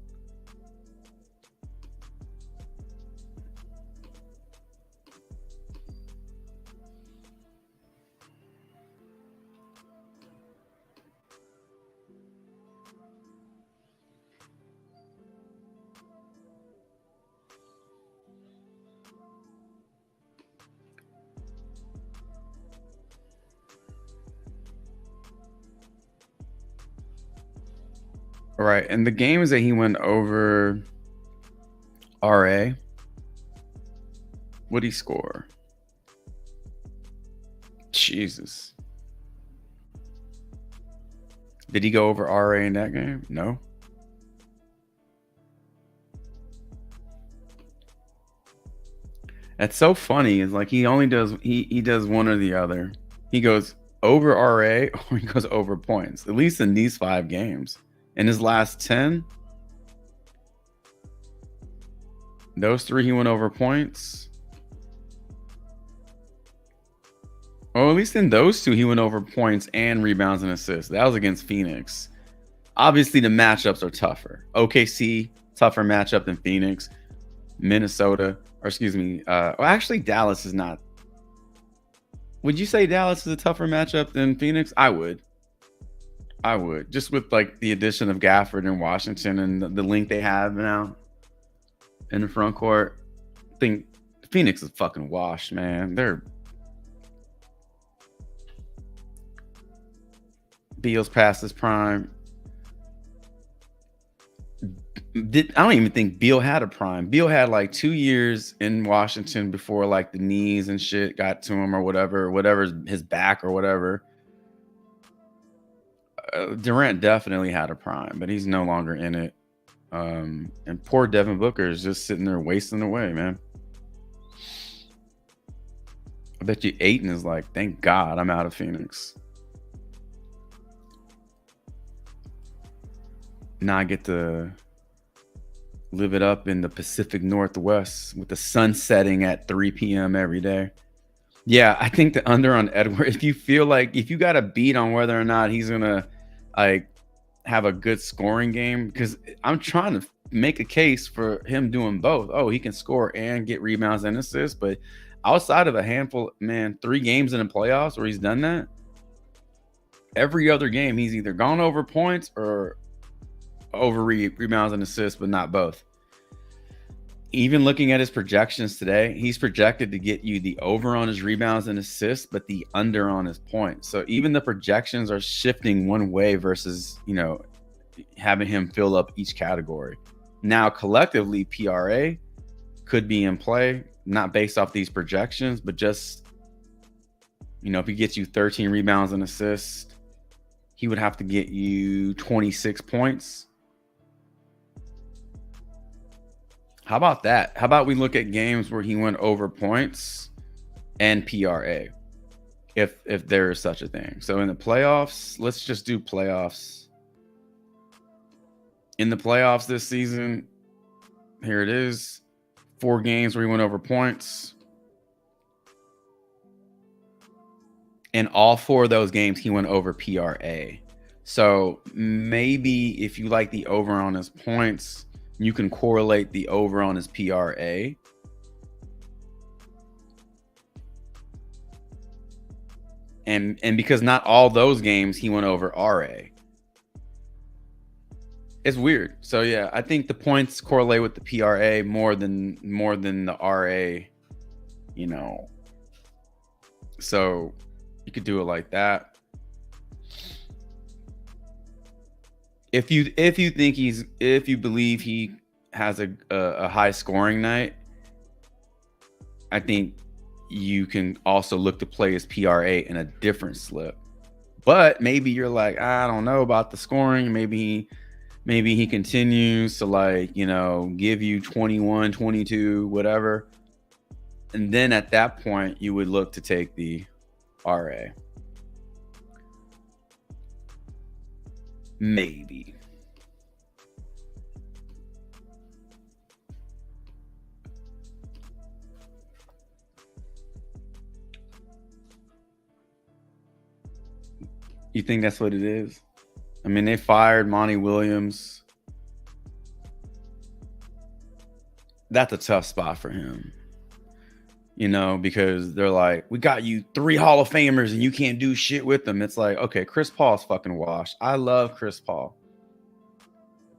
All right, and the games that he went over RA, what'd he score? Jesus. Did he go over RA in that game? No. That's so funny. It's like he only does he does one or the other. He goes over RA or he goes over points. At least in these 5 games. In his last 10, those 3 he went over points. Or at least in those 2 he went over points and rebounds and assists. That was against Phoenix. Obviously the matchups are tougher. OKC, tougher matchup than Phoenix. Minnesota, or excuse me, well, actually Dallas is not. Would you say Dallas is a tougher matchup than Phoenix? I would. Just with like the addition of Gafford and Washington and the link they have now in the front court. I think Phoenix is fucking washed, man. They're Beal's past his prime. I don't even think Beal had a prime. Beal had like 2 years in Washington before like the knees and shit got to him or whatever his back or whatever. Durant definitely had a prime, but he's no longer in it. And poor Devin Booker is just sitting there wasting away, man. I bet you Ayton is like, thank God I'm out of Phoenix. Now I get to live it up in the Pacific Northwest with the sun setting at 3 p.m. every day. Yeah, I think the under on Edward, if you feel like if you got a beat on whether or not he's gonna like have a good scoring game, because I'm trying to make a case for him doing both. Oh, he can score and get rebounds and assists, but outside of a handful, man, 3 games in the playoffs where he's done that, every other game he's either gone over points or over rebounds and assists, but not both. Even looking at his projections today, he's projected to get you the over on his rebounds and assists, but the under on his points. So even the projections are shifting one way versus, you know, having him fill up each category. Now, collectively, PRA could be in play, not based off these projections, but just, you know, if he gets you 13 rebounds and assists, he would have to get you 26 points. How about that? How about we look at games where he went over points and PRA, if there is such a thing. So in the playoffs, let's just do playoffs. In the playoffs this season, here it is. 4 games where he went over points. In all 4 of those games, he went over PRA. So maybe if you like the over on his points, you can correlate the over on his PRA. And because not all those games he went over RA. It's weird. So yeah, I think the points correlate with the PRA more than the RA, you know. So you could do it like that. If you believe he has a high scoring night, I think you can also look to play his PRA in a different slip. But maybe you're like, I don't know about the scoring. Maybe he continues to, like, you know, give you 21, 22, whatever. And then at that point, you would look to take the RA. Maybe. You think that's what it is? I mean, they fired Monty Williams. That's a tough spot for him. You know, because they're like, we got you 3 Hall of Famers and you can't do shit with them. It's like, okay, Chris Paul's fucking washed. I love Chris Paul.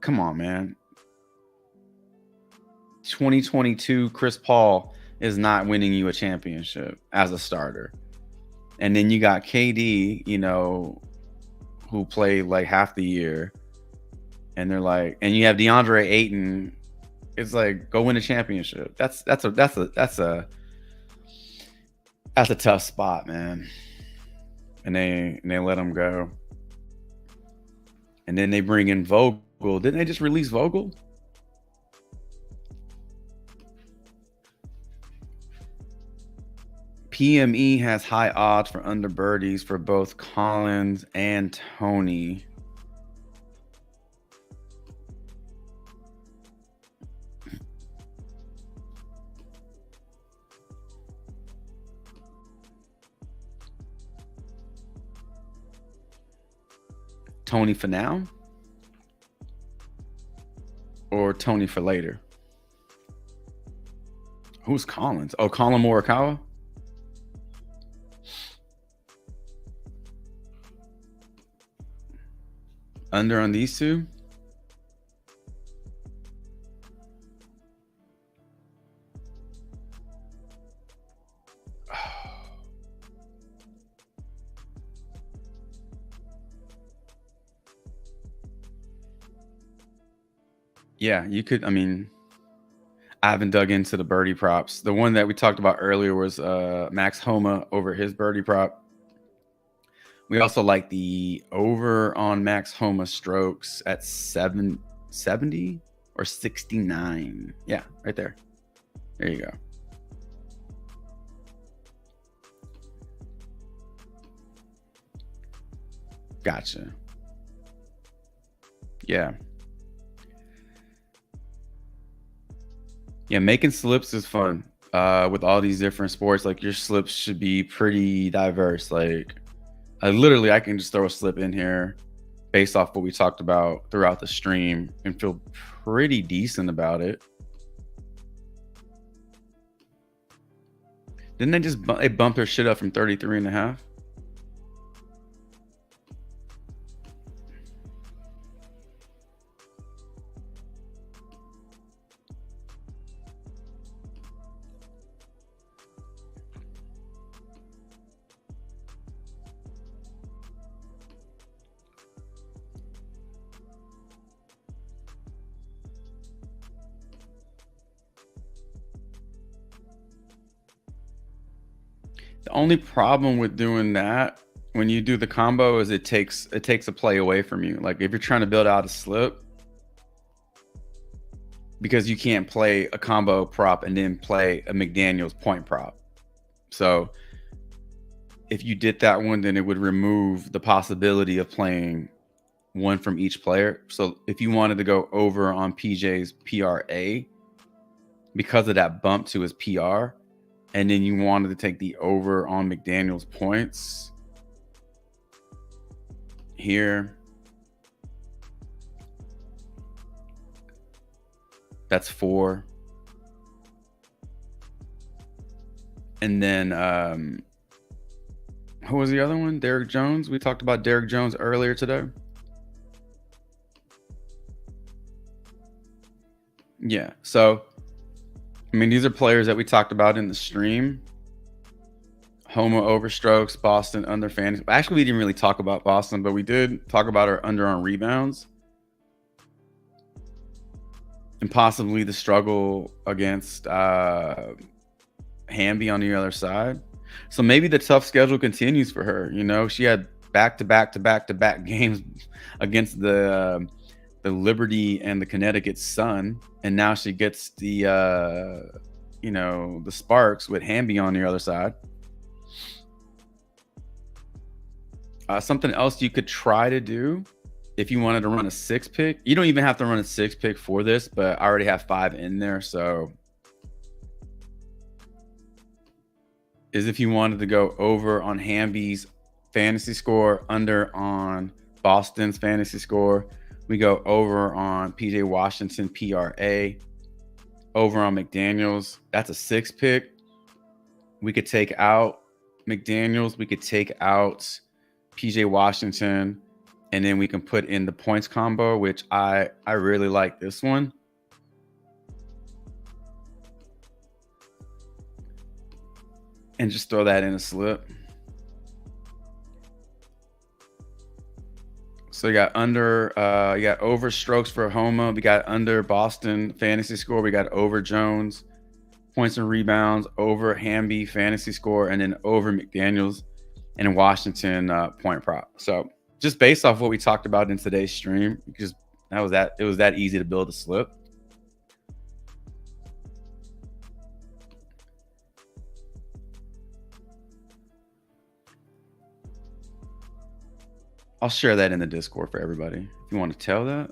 Come on, man. 2022 Chris Paul is not winning you a championship as a starter. And then you got KD, you know, who played like half the year. And they're like, and you have DeAndre Ayton. It's like, go win a championship. That's a tough spot, man. And they let him go. And then they bring in Vogel. Didn't they just release Vogel? PME has high odds for under birdies for both Collins and Tony. Tony for now? Or Tony for later? Who's Collins? Oh, Colin Morikawa? Under on these two? Yeah, you could. I mean, I haven't dug into the birdie props. The one that we talked about earlier was Max Homa over his birdie prop. We also like the over on Max Homa strokes at 770 or 69. Yeah, right there. There you go. Gotcha. Yeah. Yeah, making slips is fun. With all these different sports, like your slips should be pretty diverse. Like literally I can just throw a slip in here based off what we talked about throughout the stream and feel pretty decent about it. Didn't they just bump their shit up from 33.5? The only problem with doing that when you do the combo is it takes a play away from you. Like if you're trying to build out a slip, because you can't play a combo prop and then play a McDaniels point prop. So if you did that one, then it would remove the possibility of playing one from each player. So if you wanted to go over on PJ's PRA because of that bump to his PR, and then you wanted to take the over on McDaniels points here, that's 4. And then who was the other one? Derek Jones. We talked about Derek Jones earlier today. Yeah, so I mean, these are players that we talked about in the stream. Homa overstrokes, Boston under fantasy. Actually, we didn't really talk about Boston, but we did talk about our under on rebounds. And possibly the struggle against Hamby on the other side. So maybe the tough schedule continues for her. You know, she had back-to-back games against the Liberty and the Connecticut Sun, and now she gets the you know, the Sparks with Hamby on the other side. Something else you could try to do if you wanted to run a 6-pick. You don't even have to run a 6-pick for this, but I already have 5 in there. So is if you wanted to go over on Hamby's fantasy score, under on Boston's fantasy score. We go over on PJ Washington PRA, over on McDaniels. That's a 6-pick. We could take out McDaniels. We could take out PJ Washington, and then we can put in the points combo, which I really like this one. And just throw that in a slip. So you got under, you got over strokes for Homa. We got under Boston fantasy score. We got over Jones, points and rebounds, over Hamby fantasy score, and then over McDaniels and Washington point prop. So just based off what we talked about in today's stream, because it was that easy to build a slip. I'll share that in the Discord for everybody if you want to tell that.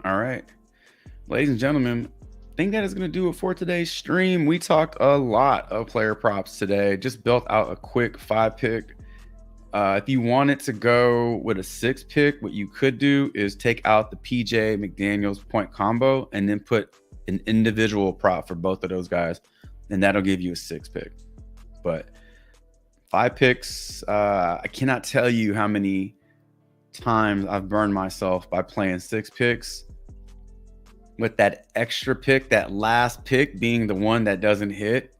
All right, ladies and gentlemen, I think that is going to do it for today's stream. We talked a lot of player props today. Just built out a quick 5-pick. If you wanted to go with a 6-pick, what you could do is take out the PJ McDaniels point combo and then put an individual prop for both of those guys, and that'll give you a 6-pick. But 5 picks, I cannot tell you how many times I've burned myself by playing 6 picks with that extra pick, that last pick being the one that doesn't hit.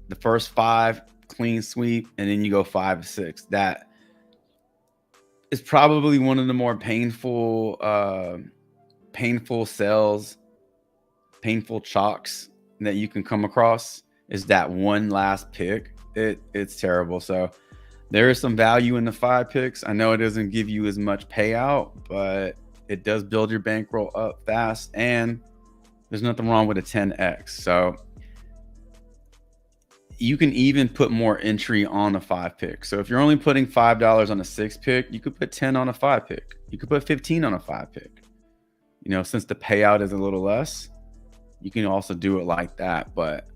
The first 5 clean sweep, and then you go 5 or 6. That is probably one of the more painful sells, painful chalks that you can come across, is that one last pick. It's terrible. So there is some value in the 5 picks. I know it doesn't give you as much payout, but it does build your bankroll up fast, and there's nothing wrong with a 10x. So you can even put more entry on a 5 pick. So if you're only putting $5 on a 6 pick, you could put 10 on a 5 pick. You could put 15 on a 5 pick. You know, since the payout is a little less, you can also do it like that. But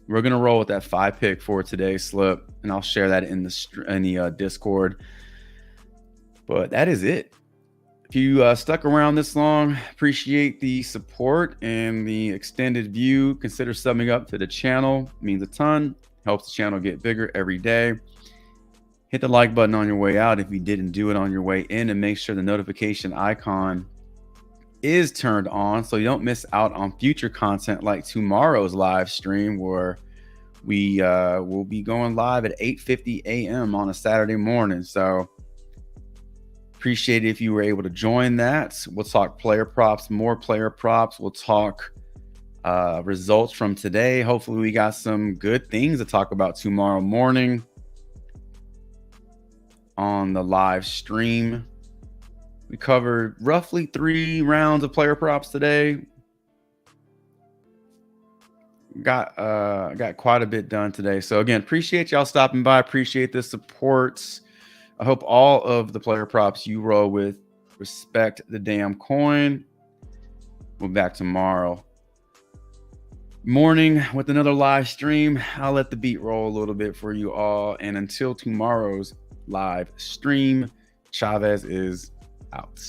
we're gonna roll with that 5 pick for today's slip, and I'll share that in the Discord. But that is it. If you stuck around this long, appreciate the support and the extended view. Consider subbing up to the channel. It means a ton. Helps the channel get bigger every day. Hit the like button on your way out if you didn't do it on your way in, and make sure the notification icon is turned on so you don't miss out on future content like tomorrow's live stream, where we will be going live at 8:50 a.m. on a Saturday morning. So appreciate it if you were able to join that. We'll talk player props, more player props. We'll talk results from today. Hopefully we got some good things to talk about tomorrow morning on the live stream. We covered roughly 3 rounds of player props today. Got quite a bit done today. So again, appreciate y'all stopping by. Appreciate the support. I hope all of the player props you roll with respect the damn coin. We'll be back tomorrow morning with another live stream. I'll let the beat roll a little bit for you all. And until tomorrow's live stream, Chavez is out.